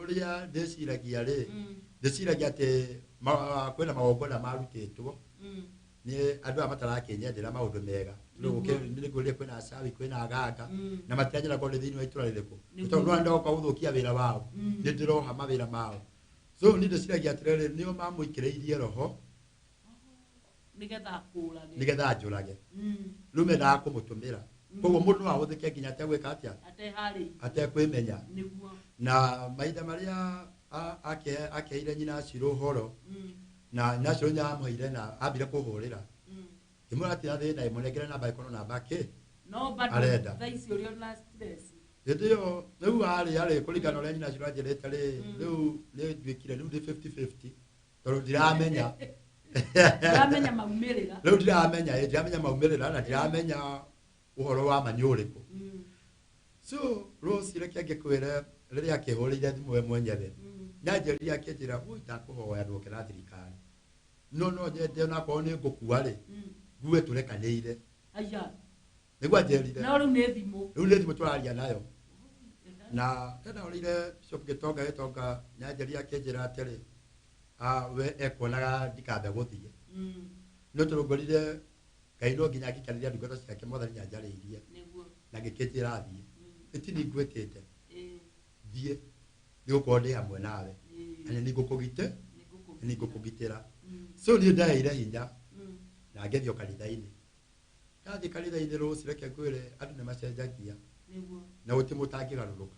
ũrĩa ndĩciragia rĩ ndĩciragia atĩ kwĩna magongona marutĩtwo nĩ andũ aya matarakĩnyendera maũndũ mega nĩngwĩrire kwĩna acawi kwĩna aganga na matiranjĩra korwo nĩ thĩinĩ wa itũra rĩrĩkũ tondũ no ndoka gũthũkia wĩra wao nĩndĩroha mawĩra mao so niĩ ndĩciragia atĩrĩrĩ nĩo mamũikĩrĩirie roho nĩgetha njũrage rĩu mendaga kũmũtũmĩra koguo mũndũ no ahũthĩke nginya ategwĩka atĩa atekwĩmenya na mahinda marĩa akĩheire nyina Acirũ ũhoro na nyina Acirũ nĩamũheire na ambire kũhũrĩra ngĩmwĩra atĩ thĩna mũnengere namba ĩkorwo namba kĩ no bado arenda thaisi ulio na stress ndio riu ari kuringana uria nyina cira njerete riu ni ndwikire riu ndi 50-50 tondu ndiramenya ndiramenya maumirira riu ndiramenya maumirira na ndiramenya uhoro wa manyuriku so Rose reke ngikwire riria akihurire thimu we mwenyewe nyanjĩrĩria akĩnjĩra ũi ndakũhoya ndũkĩra thirikari no nyende na korwo nĩ ngũkua rĩ ngue tũrekanĩire aya nĩguo anjĩrire na rĩu nĩ thimũ tũraria nayo na tena ũrĩire Bishop Gĩtonga nyanjĩrĩria akĩnjĩra atĩrĩ we ekuonaga ndikambe gũthiĩ no tũrũngũrire Ngai no nginya angĩkarĩria ndungata ciake Mwathani nyanjarĩirie na ngĩkĩnjĩra thiĩ ĩtini ngwĩtĩte thiĩ nĩgũkorwo ndĩ hamwe nawe na nĩngũkũgitĩra so niĩ ndaheire hinya na ngĩthiĩ kanitha-inĩ ndathiĩ kanitha-inĩ Rose reke ngwĩre andũ nĩmacenjagia na gũtirĩ mũndũ ũtangĩgarũrũka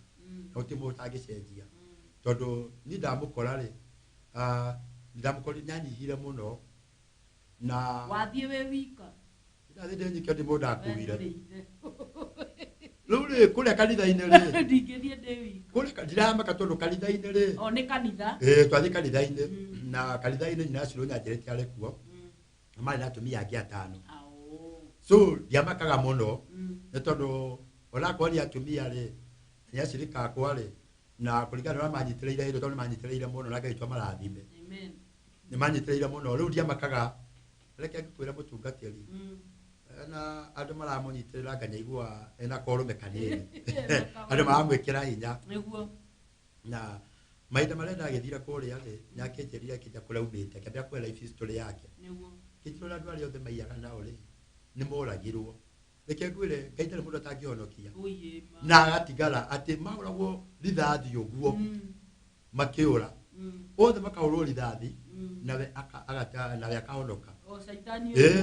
na gũtirĩ mũndũ ũtangĩcenjia tondũ niĩ ndamũkora rĩ ndamukorire nyanyihire muno na wathie we wika ndathie ndĩnyike ndĩ mũndũ akuire rĩu rĩ kũrĩa kanitha-inĩ rĩ ndingĩthie ndĩ wika kũrĩa ndiramaka tondũ kanitha-inĩ rĩ o nĩ kanitha twathiĩ kanitha-inĩ na kanitha-inĩ nyina Ciro nyanjĩrĩte arĩ kuo marĩ na atumia angĩ 5 so ndiamakaga mũno nĩ tondũ onakorwo nĩ atumia rĩ nĩ acirika akwa rĩ na kũringana na manyitĩrĩire tondũ manyitĩrĩire mũno na Ngai twamarathime amen nĩ manyitĩrĩire mũno rĩu ndiamakaga reke ngĩkwĩra mũtungatĩri na andũ maramũnyitĩrĩra nganyaigua ena korũme kanini andũ maramwĩkĩra hinya nĩguo na mahinda marĩa ndagĩthire kũrĩa rĩ nĩakĩnjĩrire kĩnja kũrĩa umĩte akĩambia kwĩra life history yake nĩguo kĩnjĩra andũ arĩa othe maiyaga nao rĩ nĩ moragirwo reke ngwĩre Ngai ndarĩ mũndũ atangĩhonokia na agatigara atĩ mahũragwo rithathi ũguo makĩũra othe makahũrwo rithathi nawe akahonoka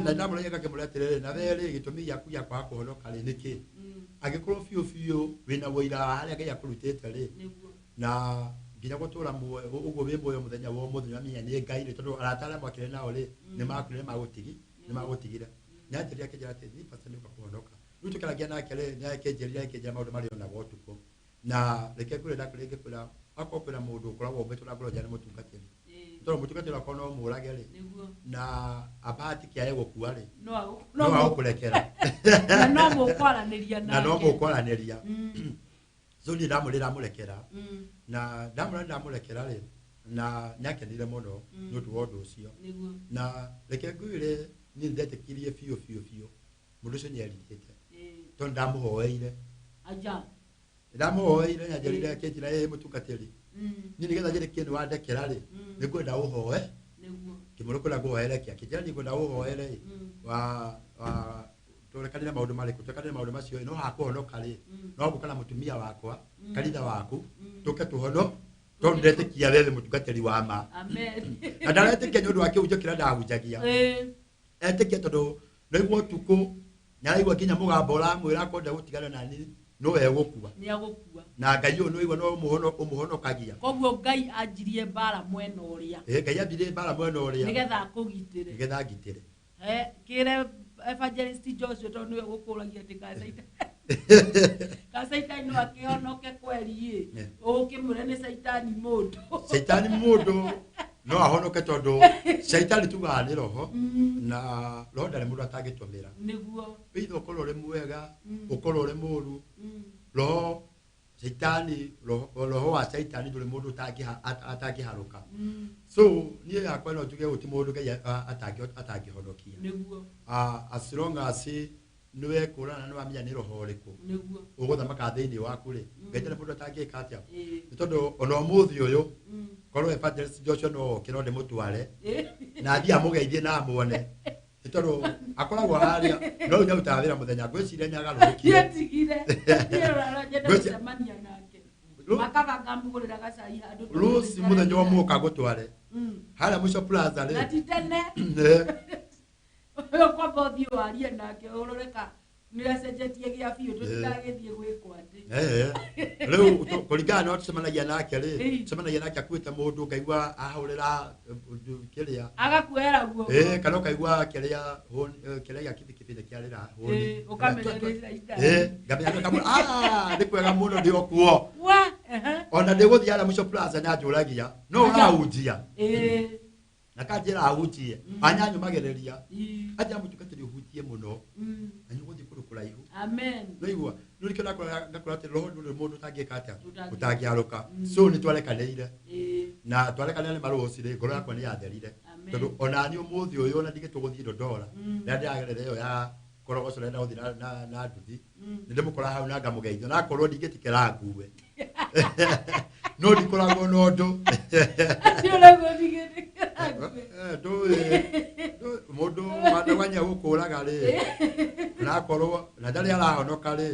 na ndamũragia ngakĩmũria atĩrĩrĩ nawe rĩ gĩtũmi gĩaku gĩa kwaga kũhonoka rĩ nĩkĩ angĩkorwo biũ wĩna wũira wa harĩa Ngai akũrutĩte rĩ na nginya gũtũra ũguo wĩ muoyo mũthenya wa mũthenya menya nĩ Ngai rĩ tondũ arata arĩa mwakĩrĩ nao rĩ nĩ magũtigire nyanjĩrĩria akĩnjĩra atĩ niĩ pastor nĩũka kũhonoka rĩu tũkĩaragia nake rĩ nĩakĩnjĩrĩra maũndũ marĩa onaga ũtukũ na reke ngwĩre ndakwĩra ngĩkwĩra akorwo kwĩna mũndũ ũkoragwo ũmbĩtwo na ngoro njega nĩ mũtungatĩri tondũ mũtungatĩri akorwo no mũũrage rĩ na abahatike aye gũkua rĩ no agũkũrekera na no mũkwaranĩria so niĩ ndamũrekera na ndamũrekera rĩ na nĩakenire mũno nĩ ũndũ wa ũndũ ũcio na reke ngwĩre niĩ ndetĩkirie biũ mũndũ ũcio nĩerirĩte tondũ ndamũhoeire nyanjĩrĩire akĩnjĩra mũtungatĩri niĩ nĩgetha njĩre kĩndũ wandekera rĩ nĩngwenda ũhoe kĩmũrũ kwĩna ngũhoere kĩa kĩnjĩra niĩ ngwenda ũhoere tũrekanĩre maũndũ marĩkũ tũrekanĩre maũndũ macio no hakũhonoka rĩ no ngũka na mũtumia wakwa kanitha waku tũke tũhono tondũ ndetĩkia wewe mũtungatĩri wa ma na ndaretĩkia nĩ ũndũ wa kĩhunjio kĩrĩa ndahunjagia etĩkia tondũ naigua ũtukũ nyaraigua nginya mũgambo ũramwĩra akorwo ndegũtigana na niĩ no egũkua na Ngai ũyũ nĩwaigua no ũmũhonokagia koguo Ngai anjirie mbara mwena ũrĩa Ngai anjirie mbara mwena ũrĩa nĩgetha ngitĩre kĩre evangelist Joshua tondũ nĩwe gũkũragia atĩ Saitani no akĩhonoke kweri ũkĩmwĩra nĩ Saitani mũndũ no ahonoke tondũ Saitani tugaga nĩ roho na roho ndarĩ mũndũ atangĩtũmĩra nĩguo either ũkorwo ũrĩ mwega ũkorwo ũrĩ mũũru roho Saitani roho wa Saitani ndũrĩ mũndũ atangĩharũka so niĩ yakwa no njuge gũtirĩ mũndũ Ngai atangĩhonokia as long as nĩwe kũrana nĩwamenya nĩ roho ũrĩkũ ũgũthamaka thĩinĩ waku rĩ Ngai ndarĩ mũndũ atangĩka atĩa nĩ tondũ ona ũmũthĩ ũyũ korwo Evangelist Joshua no oke no ndĩmũtware na thiĩ amũgeithie na amwone nĩ tondũ akoragwo harĩa no nyarutaga wĩra mũthenya ngwĩciria nĩagarũrũkie Rose mũthenya ũmwe ũka gũtware harĩa Mũico Plaza rĩ kwamba ũthiĩ warie nake ũroreka Niracenjetie gia biũ tũtigagĩthiĩ gwĩkwo atĩ. Rĩu kũringana na tũcemanagia nake rĩ, tũcemanagia nake akuĩte mũndũ ngaigua ahũrĩra kĩrĩa. Agakuoera guoko. Kana ũkaigua kĩrĩa gĩa kibikibi kĩarĩra hũni. Ũkamenyerera ita. Ngamenya nĩ kwega mũno ndĩ o kuo. Ona ndĩgũthiĩ ara mũico plaza na njũragia no ũrahunjia. Na kanjĩra ahunjie anyanyũmagĩrĩria aja mũtungatĩri ũhunjie mũno na nĩgũthiĩ kũndũ kũraihu. Amen. Nĩigua nĩ rĩkĩona ngakora atĩ roho ndũrĩ mũndũ ũtangĩka atĩa ũtangĩarũka. So nĩ twarekanĩire na twarekanĩire nĩ marũci rĩ ngoro yakwa nĩ yatherire tondũ ona niĩ ũmũthĩ ũyũ ona ndigĩtwo gũthiĩ Ndondora rĩrĩa ndĩragerera ĩyo ya korogoco rĩrĩa ndagũthiĩ na nduthi nĩ ndĩmũkora hau na ngamũgeithia na akorwo ndingĩtikĩra ngue no ndikoragwo na ũndũ mũndũ wandagania gũkũraga rĩ nakorwo na ndarĩ arahonoka rĩ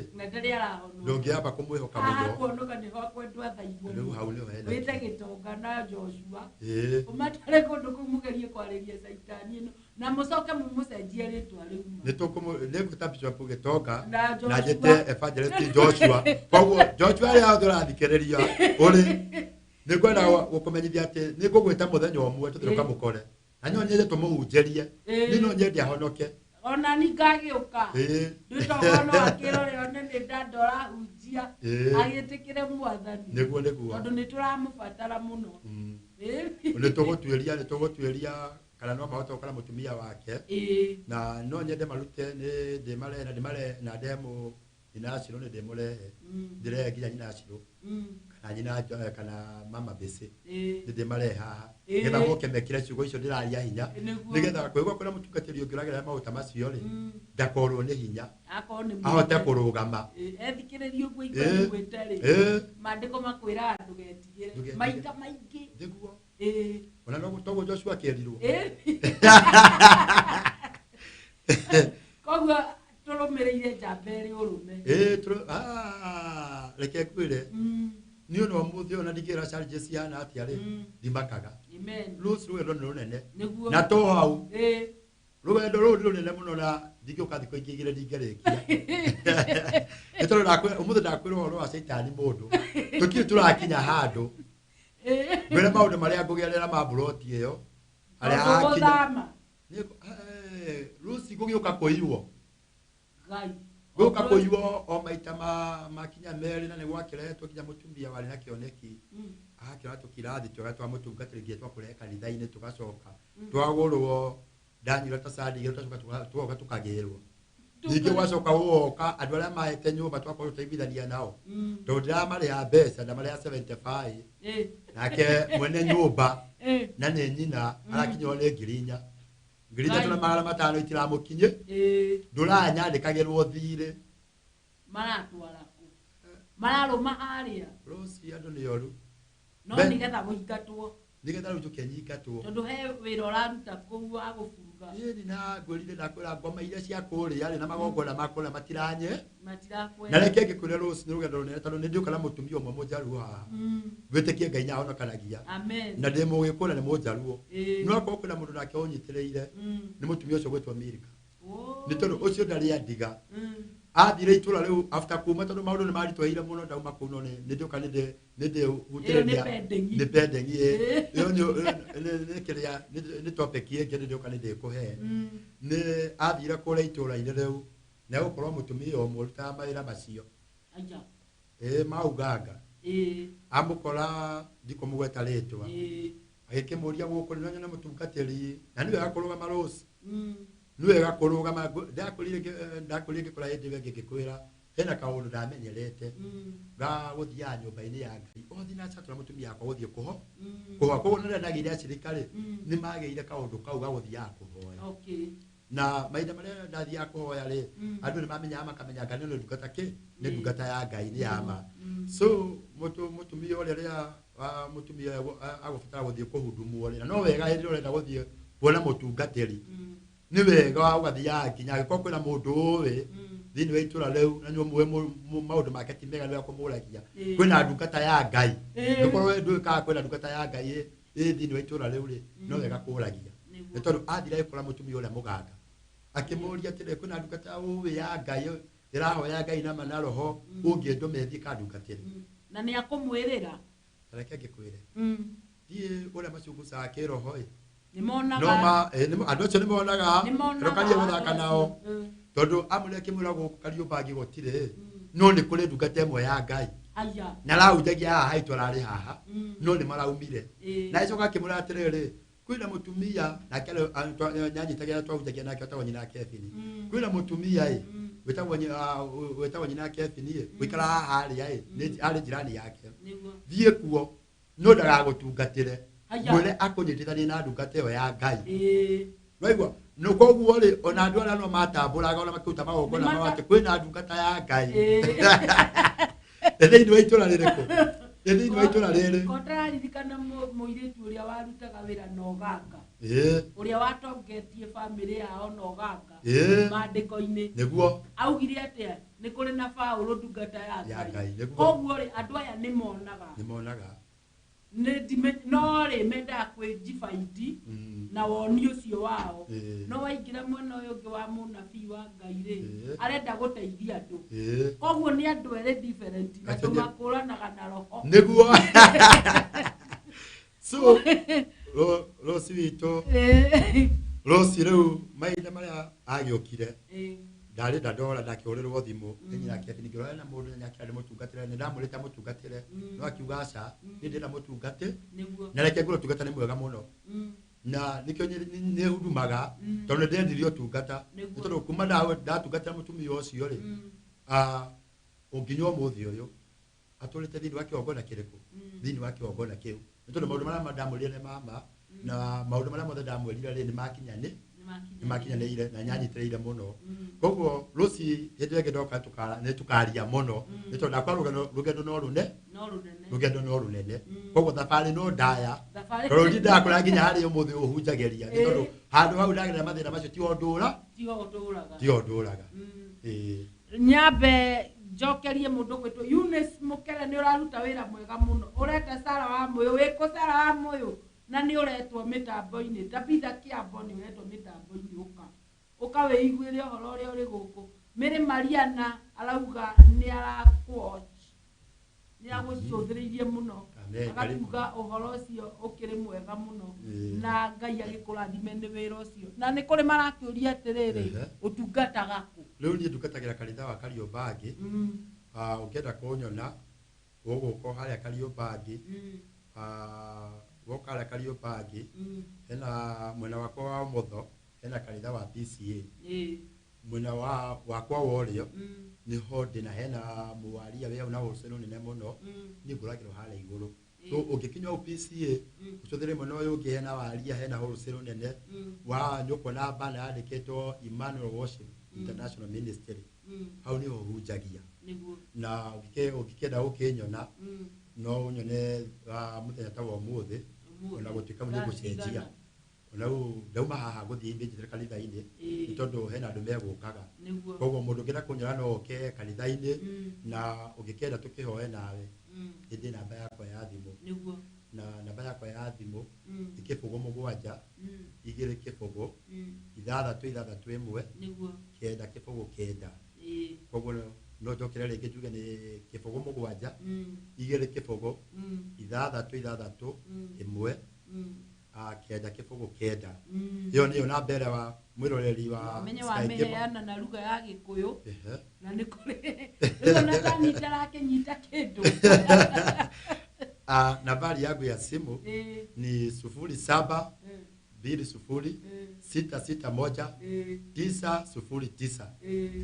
ndũngĩamba kũmwĩhoka mũno kuonoka nĩ hakwendwa tha igũrũ rĩu hau nĩho hena wĩte Gĩtonga na Joshua ũmatare kũndũ kũu mũgerie kwarĩria caitani ĩno na mũcoke mũmũcenjie rĩtwa rĩu nĩngũta Bishop Gĩtonga na njĩte Evangelist Joshua koguo Joshua rĩrĩa ũrathikĩrĩria ũrĩ nĩngwenda gũkũmenyithia atĩ nĩngũgwĩta mũthenya ũmwe tũthiĩ ũkamũkore na nyone nyende tũmũhunjĩrie nĩ no nyende ahonoke ona ni ngagĩũka ndũtogono akĩrore one nĩ ndandora hunjia agĩtĩkĩre mwathani nĩguo tondũ nĩ tũramũbatara mũno nĩ tũgũtuĩria kana no mahote gũkora mũtumia wake na no nyende marute nĩ ndĩmare na ndemo nyina Acirũ nĩ ndĩmũrehe ndĩrehe nginya nyina Acirũ kana nyina kana mama Bese nĩ ndĩmarehe haha nĩgetha moke mekĩre ciugo icio ndĩraria hinya nĩgetha kwĩgua kwĩna mũtungatĩri ũngĩ ũragerera maũndũ macio rĩ ndakorwo nĩ hinya ahote kũrũgama ethikĩrĩrie ũguo igwĩte rĩ maandĩko makwĩra ndũgetigĩre maita maingĩ nĩguo ona no toguo Joshua akĩerirwo koguo tũrũmĩrĩire njamba ĩrĩ ũrũme reke ngwĩre niĩ no mũthĩ ona ndingĩra charges ciana atĩa rĩ ndimakaga rũciũ rwendo nĩ rũnene na to hau rwendo rũu nĩ rũnene mũno na ndingĩũka thikũ ingĩ igĩrĩ ndingĩrĩkia nĩ tondũ ũmũthĩ ndakwĩra ũhoro wa caitani mũndũ tũtirĩ tũrakinya handũ mbere maũndũ marĩa ngũgerera ma mburoti ĩyo harĩa hakinya rũciũ ngũgĩũka kũiywo gũka kũiywo o maita makinya merĩ na nĩ gwakĩrehetwo nginya mũtumia warĩ na kĩoneki agakĩra tũkirathi twega twa mũtungatĩri twakũrehe kanitha-inĩ tũgacoka twagũrwo ndanyuĩra ta sandi tũgoka tũkagĩrwo ningĩ gwacoka gũgoka andũ arĩa mahete nyũmba twakorwo tũteithithania nao tondũ ndĩramarĩha mbeca ndamarĩha 75 nake mwene nyũmba na nĩ nyina arakinywo nĩ 4,000 3,500 itiramũkinye ndũranyandĩkagĩrwo thirĩ maratwara kũ mararũma harĩa Rosi andũ nĩ oru no nĩgetha gũingatwo nĩgetha rĩu tũkenyingatwo tondũ he wĩra ũraruta kũu wa gũburuga ĩni na ngwĩrire ndakwĩra ngoma iria cia kũrĩa rĩ na magongona makũrĩa matiranye matirakwenda na reke ngĩkwĩra Rosi nĩ rũgendo rũnene tondũ nĩ ndĩũka na mũtumia ũmwe mũnjaruo haha wĩtĩkie Ngai nĩ ahonokanagia na ndĩ mũgĩkũyũ na nĩ mũnjaruo no akorwo kwĩna mũndũ nake ũnyitĩrĩire nĩ mũtumia ũcio gwĩtwo Milka nĩ tondũ ũcio ndarĩ andiga athire itũra rĩu after kuma tondũ maũndũ nĩ maritũhĩire mũno ndauma kũu no nĩ ndĩũka nĩ ndĩhutĩrĩria nĩ pendengi ĩyo nĩ kĩrĩa nĩ topic ĩngĩ nĩ ndĩũka nĩ ndĩkũhe nĩ athire kũrĩa itũra-inĩ rĩu na gũkorwo mũtumia ũmwe ũrutaga mawĩra macio mauganga amũkora ndikũmũgweta rĩtwa agĩkĩmũria gũkũ nĩ nyone mũtungatĩri na nĩ wega kũrũgama Rosi nĩ wega kũrũgama ndakũrire ngĩkora hĩndĩ ĩyo ngĩkwĩra hena kaũndũ ndamenyerete ga gũthiaga nyũmba-inĩ ya Ngai ũgũthiĩ na catura mũtumia yakwa gũthiĩ kũhoa koguo nĩ ndagĩire acirika rĩ nĩ magĩire kaũndũ kau ga gũthiaga kũhoya na mahinda marĩa ndathiaga kũhoya rĩ andũ nĩ mamenyaga makamenya Ngai nĩ ndungata nĩ ndungata ya Ngai nĩ ya ma so mũtumia ũrĩa rĩrĩa mũtumia agũbatara gũthiĩ kũhundumwo rĩ na no wega hĩndĩ ũrenda gũthiĩ kuona mũtungatĩri nĩ wega ũgathiaga nginya angĩkorwo kwĩna mũndũ ũĩ thĩinĩ wa itũra rĩu na nyũmwe maũndũ make ti mega nĩwe kũmũragia kwĩna ndungata ya Ngai ngĩkorwo ndũĩkaga kwĩna ndungata ya Ngai thĩinĩ wa itũra rĩu rĩ no wega kũragia nĩ tondũ athira gũkora mũtumia ũrĩa mũganga Akimuria tire kuna ndungata uwe ya Ngai irahoya Ngai na manaroho ungiendo methi kandungatire. Na ni akumwirira. Reke ngikwire. Die ora macunguca kiroho Nimonaga. Noma andu acio nimonaga. Rokaria guthaka nao. Tondu amule kimura guku Kariombangi gotire. No ni kuri ndungata imwe ya Ngai. Aya. Na raunjagia haha haitu rari haha. No ni maraumire. Na icoka kimura atiriri. Kwina mutumia na kale nyanyitagira twaunjagia nake atagwo nyina Kevin. Kwina mutumia wetagwo nyina Kevin wikara haha ni ari jirani yake. Thie kuo no ndagagutungatire. Mwele akunyitithania na ndungata iyo ya Ngai. Waigwa no koguo ri ona andu ara no matamburaga ona makuta magogona mawake kwina ndungata ya Ngai. Thĩinĩ wa itũra rĩrĩkũ? Thĩinĩ wa itũra rĩrĩ. Kondaririkana mũirĩtu ũrĩa warutaga wĩra na Oganga. Ũrĩa watongetie bamĩrĩ yao na Oganga. Mandĩko-inĩ. Nĩguo. Augire atĩa nĩ kũrĩ na Paulo ndungata ya Ngai. Koguo rĩ andũ aya nĩ monaga. Nĩ monaga. No rĩ mendaga kwĩjibaiti na woni ũcio wao. No waingĩra mwena ũyũ ũngĩ wa mũnabii wa Ngai rĩ arenda gũteithia andũ. Koguo nĩ andũ erĩ different na tũmakũranaga na roho. Nĩguo. So Rosi witũ Rosi rĩu mahinda marĩa agĩũkire ndari ndandora ndakĩhũrĩrwo thimũ nyina Kevin ngĩrora na mũndũ nyakĩarĩ mũtungatĩre nĩ ndamũrĩte mũtungatĩre no akiuga aca nĩ ndĩna mũtungate na reke ngũrwo tungata nĩ mwega mũno na nikio nĩ hudumaga tondũ ndendirio tungata nĩ tondũ kuma ndatungatĩra mũtumia ũcio rĩ ũnginywa mũthĩ ũyũ atũrĩte thĩinĩ wa kĩongona kĩrĩkũ thĩinĩ wa kĩongona kĩu nĩ tondũ maũndũ marĩa ndamwĩrire nĩ mama na maũndũ marĩa mothe ndamwĩrire rĩ nĩ makinyanĩire na nyanyitĩrĩire mũno. Koguo Rosi hĩndĩ ĩngĩ ndoka nĩ tukaria mũno nĩ tondũ ndakwa rũgendo no rũnene. Koguo thabarĩ no ndaya tondũ ndi ndakũra nginya harĩa ũmũthĩ ũhunjagĩria nĩ tondũ handũ hau ndagerera mathĩna macio ti o ndũraga. Nyambe njokerie mũndũ gwĩtwo Eunice Mũkere nĩ ũraruta wĩra mwega mũno. Ũreta Sara wa Mũyũ wĩkũ Sara wa Mũyũ na nĩ ũretwo mĩtambo-inĩ. Tabitha Kĩambo nĩ ũretwo mĩtambo-inĩ ũka wĩiguĩre ũhoro ũrĩa ũrĩ gũkũ. Mary Mariana arauga nĩ arakũwatch nĩ agũcũthĩrĩirie mũno agakiuga ũhoro ũcio ũkĩrĩ mwega mũno na Ngai agĩkũrathime nĩ wĩra ũcio. Na nĩ kũrĩ marakĩũria atĩrĩrĩ ũtungataga kũ? Rĩu niĩ ndungatagĩra kanitha wa Kariombangi. Ũngĩenda kũnyona ũgũkũ harĩa Kariombangi woka harĩa Kariombangi hena mwena wakwa wa ũmotho hena kanitha wa PCA. Mwena wakwa wa ũrĩo niho ndĩ na hena mũwaria wĩ na ũcero nene mũno niĩ ngũragĩrwo harĩa igũrũ. So ũngĩkinya PCA ũcũthĩre mwena ũyũ ũngĩ hena waria hena ũcero nene wa nĩũkuona bana yandĩkĩtwo Emmanuel Worship International Ministry. Hau niho hunjagia na ũngĩkĩenda gũkĩnyona no ũnyone mũthenya ta wa ũmũthĩ ona gũtuĩka nĩ gũcenjia ona ndauma haha gũthiĩ njĩtĩre kanitha-inĩ nĩ tondũ hena andũ megũkaga. Koguo mũndũ ũngĩenda kũnyona no oke kanitha-inĩ na ũngĩkenda tũkĩhoe nawe hĩndĩ namba yakwa ya thimũ na namba yakwa ya thimũ nĩ 07 2 0 6 1 9 9. Koguo no njokere rĩngĩ njuge nĩ 07 2 0 6 1 kenda 9. Hiyo nĩyo namba ĩrĩa wa mwĩroreri wa menye wa meheana na lugha ya Gĩkũyũ na nĩ kũrĩ rĩu na kanyita rakĩnyita kĩndũ. Nambari yangu ya simu ni 07 20 661 909.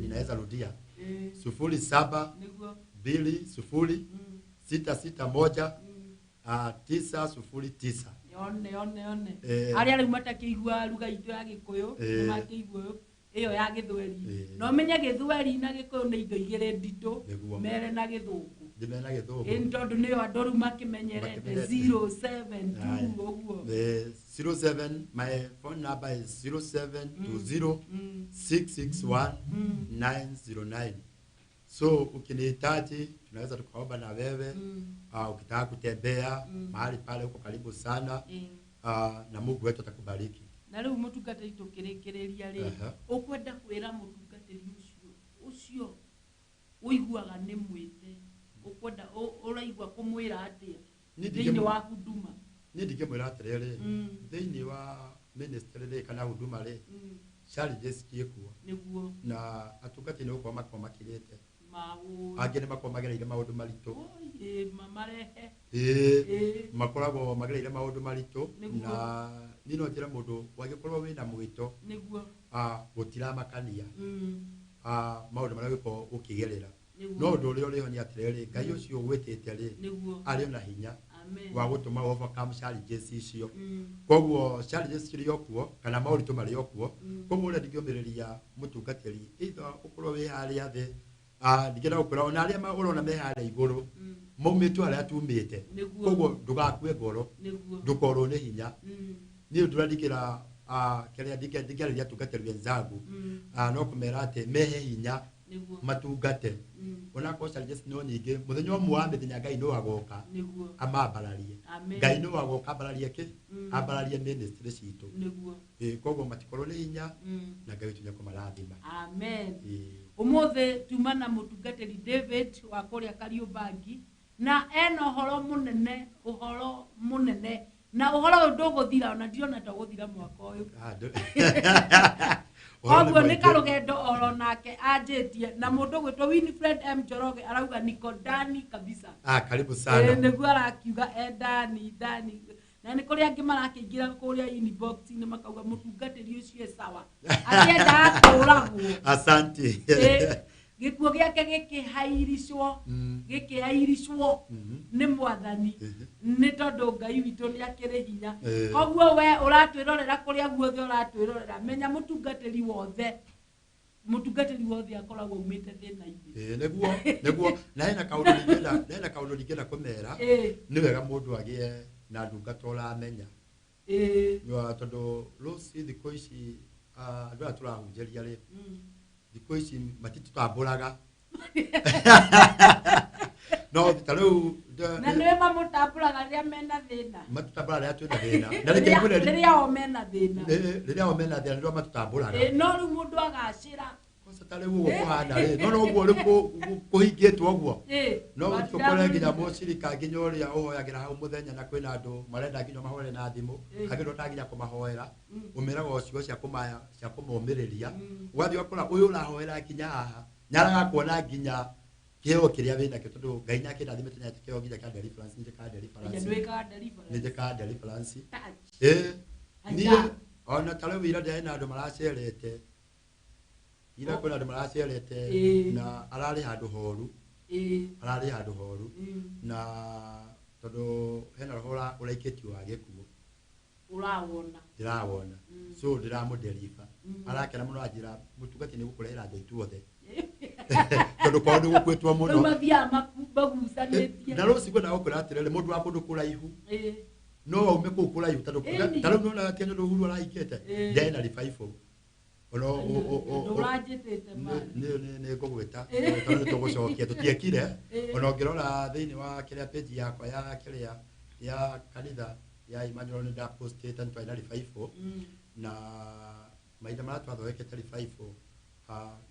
Ninaweza rudia 07 20 661 909. One arĩa rĩu matakĩigua lugha itũ ya Gĩkũyũ nĩ makĩigua ĩyo ya Gĩthweri. No menye Gĩthweri na Gĩkũyũ nĩ indo igĩrĩ nditũ mere na Gĩthũngũ. Ndimena Gĩthũngũ. Tondũ nĩyo andũ rĩu makĩmenyerete 072 ũguo. 07 my phone number is 0720 661 909. So ukinihitaji tunaweza tukaomba na wewe ukitaka kutembea mahali pale uko karibu sana na Mungu wetu atakubariki. na riu mutungatiri tukirekereria ri ukwenda kwira mutungatiri ucio uiguaga ni mwite ukwenda uraigua kumwira atia thini wa huduma ni ndikemwira atiriri thini wa ministry ri kana huduma ri challenges ciekuo niguo na atungati ni uko makirite angĩ nĩ makoragwo magereire maũndũ maritũ makoragwo magereire maũndũ maritũ na niĩ no njĩre mũndũ wagĩkorwo wĩna mwĩto gũtiramakania maũndũ marĩa ũgĩkorwo ũkĩgerera no ũndũ ũrĩa ũrĩho nĩ atĩrĩrĩ Ngai ũcio ũgwĩtĩte rĩ arĩ na hinya wa gũtũma overcome challenges icio koguo challenges cirĩ okuo kana maũritũ marĩ okuo koguo ũrĩa ndingĩũmĩrĩria mũtungatĩri either ũkorwo wĩ harĩa thĩ ndikenda gũkwĩra ona arĩa ũrona me harĩa igũrũ maumĩtwo harĩa tumĩte koguo ndũgakue ngoro ndũkorwo nĩ hinya niĩ ndĩrandikĩra kĩrĩa ndingĩarĩria atungatĩri wenzangu no kũmera atĩ mehe hinya matungate onakorwo challenges no nyingĩ mũthenya ũmwe wa mĩthenya Ngai no agoka amambararie Ngai no agoka ambararie kĩ ambararie ministry citũ koguo matikorwo nĩ hinya na Ngai tunye kũmarathima amen umuthi tuma na mutungatĩri David wa kũrĩa Kariũbangi na ena ũhoro mũnene na ũhoro ũyũ ndũgũthira ona ndirona ta ũgũthira mwaka ũyũ koguo nĩ karũgendo oro nake anjĩtie na mũndũ gwĩtwo Winfred M Njoroge arauga niko ndani kabisa karibu sana nĩguo arakiuga ndani na nĩ kũrĩa angĩ marakĩingĩra kũrĩa inbox inĩ makauga mũtungatĩri ũcio sawa akĩenda kũragwo asante gĩkuo gĩake gĩkĩhairicwo nĩ mwathani nĩ tondũ Ngai witũ nĩ akĩrĩ hinya koguo we ũratwĩrorera kũrĩa guothe ũratwĩrorera menya mũtungatĩri wothe akoragwo umĩte thĩna-inĩ nĩguo na hena kaũndũ ndingĩenda kũmera nĩ wega mũndũ agĩe na ndungata ũramenya tondũ rũci thikũ ici andũ aya tũrahunjĩria rĩ thikũ ici matitũtambũraga no ta rĩu na nĩ mamũtambũraga rĩrĩa mena thĩna matutambũraga rĩrĩa twĩna thĩna na rĩrĩa o mena thĩna nĩrĩo matutambũraga no rĩu mũndũ agacĩra ta rĩu ũguo kũhana rĩ no ũguo kũhingĩtwo ũguo no tũkore nginya mũcirika nginya ũrĩa ũhoyagĩra hau mũthenya na kwĩna andũ marenda nginya mahoere na thimũ agĩrwo ta nginya kũmahoera ũmĩraga ũcio cia kũmũmĩrĩria ũgathiĩ ũgakora ũyũ ũrahoera nginya haha nyaraga kuona nginya kĩheo kĩrĩa wĩnakĩo tondũ Ngai nĩakĩndathimĩte na kĩheo nginya kĩa deliverance nĩnjĩkaga deliverance niĩ ona ta rĩu ira ndĩrarĩ na andũ maracerete ira kwĩna andũ maracerete na ararĩ handũ horu na tondũ hena roho ũraikĩtio wa gĩkuũ ndĩrawona so ndĩramũdeliver arakena mũno anjĩra mũtungati nĩ gũkũrehera andũ aithuothe tondũ kwao ndĩgũkuĩtwo mũno na rũciũ kwĩna gũkwĩra atĩrĩrĩ mũndũ wa kũndũ kũraihu no aume kũu kũraihu tondũ ta rĩu nĩona atĩ nyũndũ huru arahingĩte ndĩarĩ na revival nĩ ngũgwĩta tondũ nĩtũgũcokia tũtiekire ona ũngĩrora thĩinĩ wa kĩrĩa page yakwa ya kanitha ya Emmanuel nĩ ndapostĩte nĩ twarĩ na revival na mahinda marĩa twathondekete revival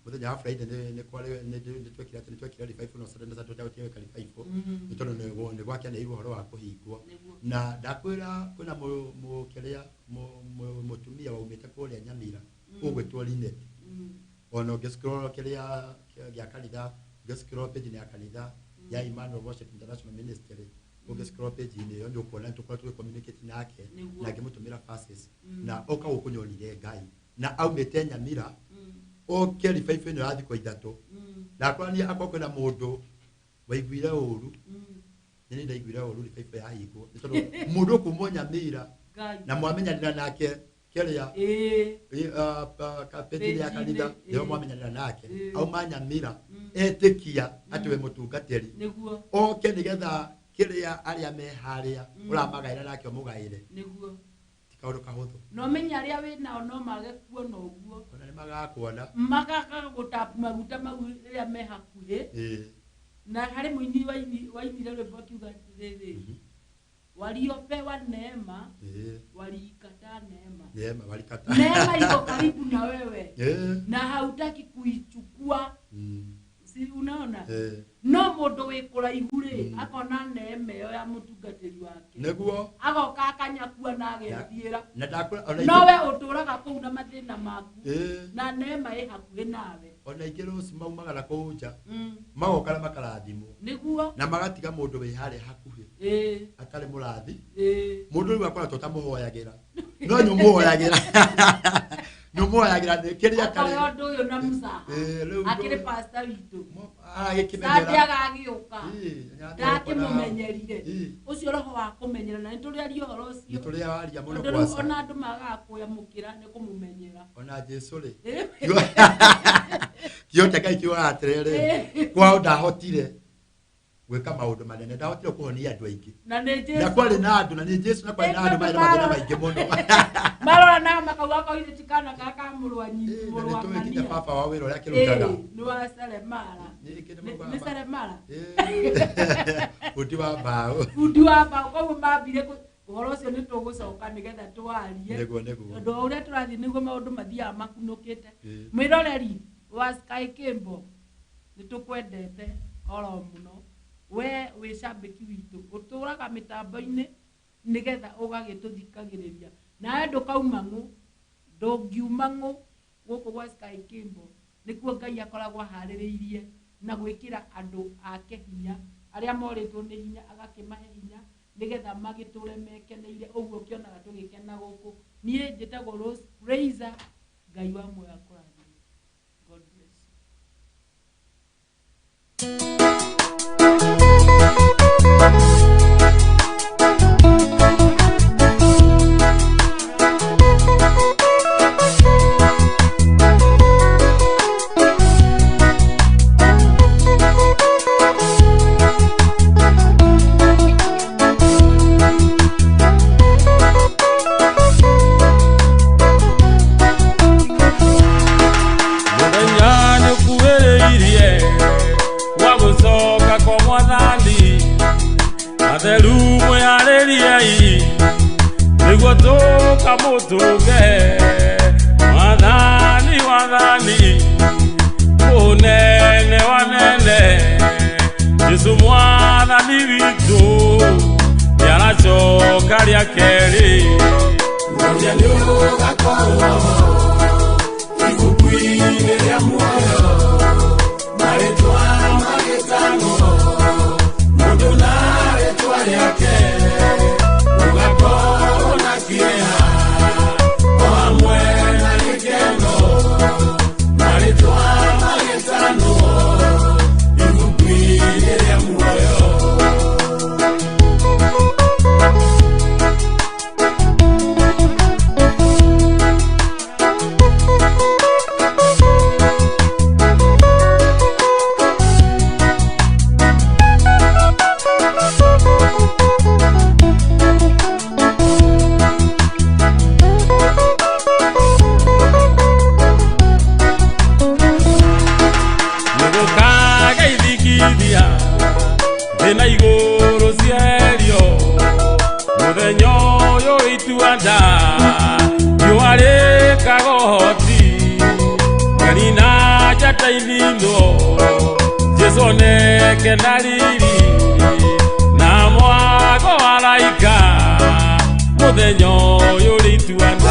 mũthenya wa Friday nĩ twekire revival no Saturday na Sunday tweka revival nĩ tondũ nĩ gwakĩanĩrĩirwo ũhoro wa kũhingwo na ndakwĩra kwĩna mũtumia waumĩte kũrĩa Nyamira ũgwĩtwo Linet ona ũngĩscroll kĩrĩa gĩa kanitha ũngĩscroll page ya kanitha ya Emmanuel Worship International Ministry ũngĩscroll page-inĩ ĩyo nĩ ũkuona tũkorwo tũgĩcommunicate nake na ngĩmũtũmĩra verses na oka gũkũnyonire Ngai na aumĩte Nyamira oke revival ĩno ya thikũ ithatũ ndakorwo niĩ akorwo kwĩna mũndũ waiguire ũru nĩ ndaiguire ũru revival yahingwo nĩ tondũ mũndũ ũkuma Nyamira na mwamenyanĩra nake kĩrĩa kapeti ya kanitha nĩo mwamenyanĩra nake auma Nyamira etĩkia atĩ we mũtungatĩri oke nĩgetha kĩrĩa arĩa me harĩa ũramagaĩra nake ũmũgaĩre ti kaũndũ kahũthũ no menya arĩa wĩnao no mage kuona ũguo ona nĩ magakuona magaga gũtapu maguta mau rĩrĩa me hakuhĩ na harĩ mũini wainire rwĩmbo akiuga atĩrĩrĩ waliopewa neema walikataa neema. Walikataa. Neema iko karibu na wewe. Na hautaki kuichukua. Si unaona? No modo wekora igure akona neema ya mutungatiri wake. Neguo. Agoka akanyakua na agethiira. Na ndakura nowe uturaga kuu na mathina maku. Na neema ĩ hakuhĩ nawe. Ona ingero simaumaga kuja. Magokara makarathimo. Niguo. Na magatiga mundu wi hare hakuhi. Atari murathi. Mundu ri wakora tutamuhoyagira. No nyumuhoyagira. Nyumuhoyagira kiria kare. Ondo uyu na Musa. Akire pastor witu. Agikimenyera. Sabi agagioka. Ndakimumenyerire. Ucio roho wa kumenyera na nituri ari horo ucio. Nituri aria muno kwasa. Ona andu magakuya mukira ni kumumenyera. Ona Jesu ri. Kiote kai kiwa atrere. Kwa ndahotire gweka maundu manene ndahotire kuhonia andu aingi. Na ni Jesu. Na kwari na andu na ni Jesu na kwari na andu mathina maingi muno. Marora na makauga ko ile tikana kaka murwanyi murwa. Ni papa wa wiro yake rutaga. Ni wa Seremala. Ni Seremala. Uti wa bao. Uti wa bao ko mabire uhoro ucio ni tugucoka nigetha twarie. Nego. Ndo uria turathi niguo maundu mathia makunukite. Mwiroreri wa Sky Kimbo ni tukwendete oro muno. We wicambiki witu uturaga mitambo-ini nigetha ugagituthikagiriria. Na ndukauma ngu ndungiuma ngu guku gwa Sky Kimbo nikuo Ngai akoragwo haririirie na gwikira andu ake hinya aria moritwo ni hinya agakimahe hinya nigetha magiture mekeneire uguo kionaga tugikena guku. Nie njitagwo Rose Raiser. Ngai wa moyo akurathime. God bless you. Wadhani unene wanene Yesu mwathani witu yarachoka ria keri Ngoja niugakorwo igukwine ria muoyo maritwa magitano mundu na ritwa riake ugakorwo na kieha na iguru cierio muthenya uyu ituanda yuari kagohoti ngarina jatainino Jesu neke nariri na mwago araika muthenya uyu ituanda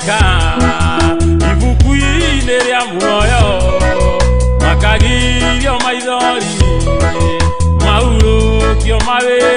kwandĩka ibuku-inĩ rĩa muoyo makagirio maithori mahurũkio mawĩra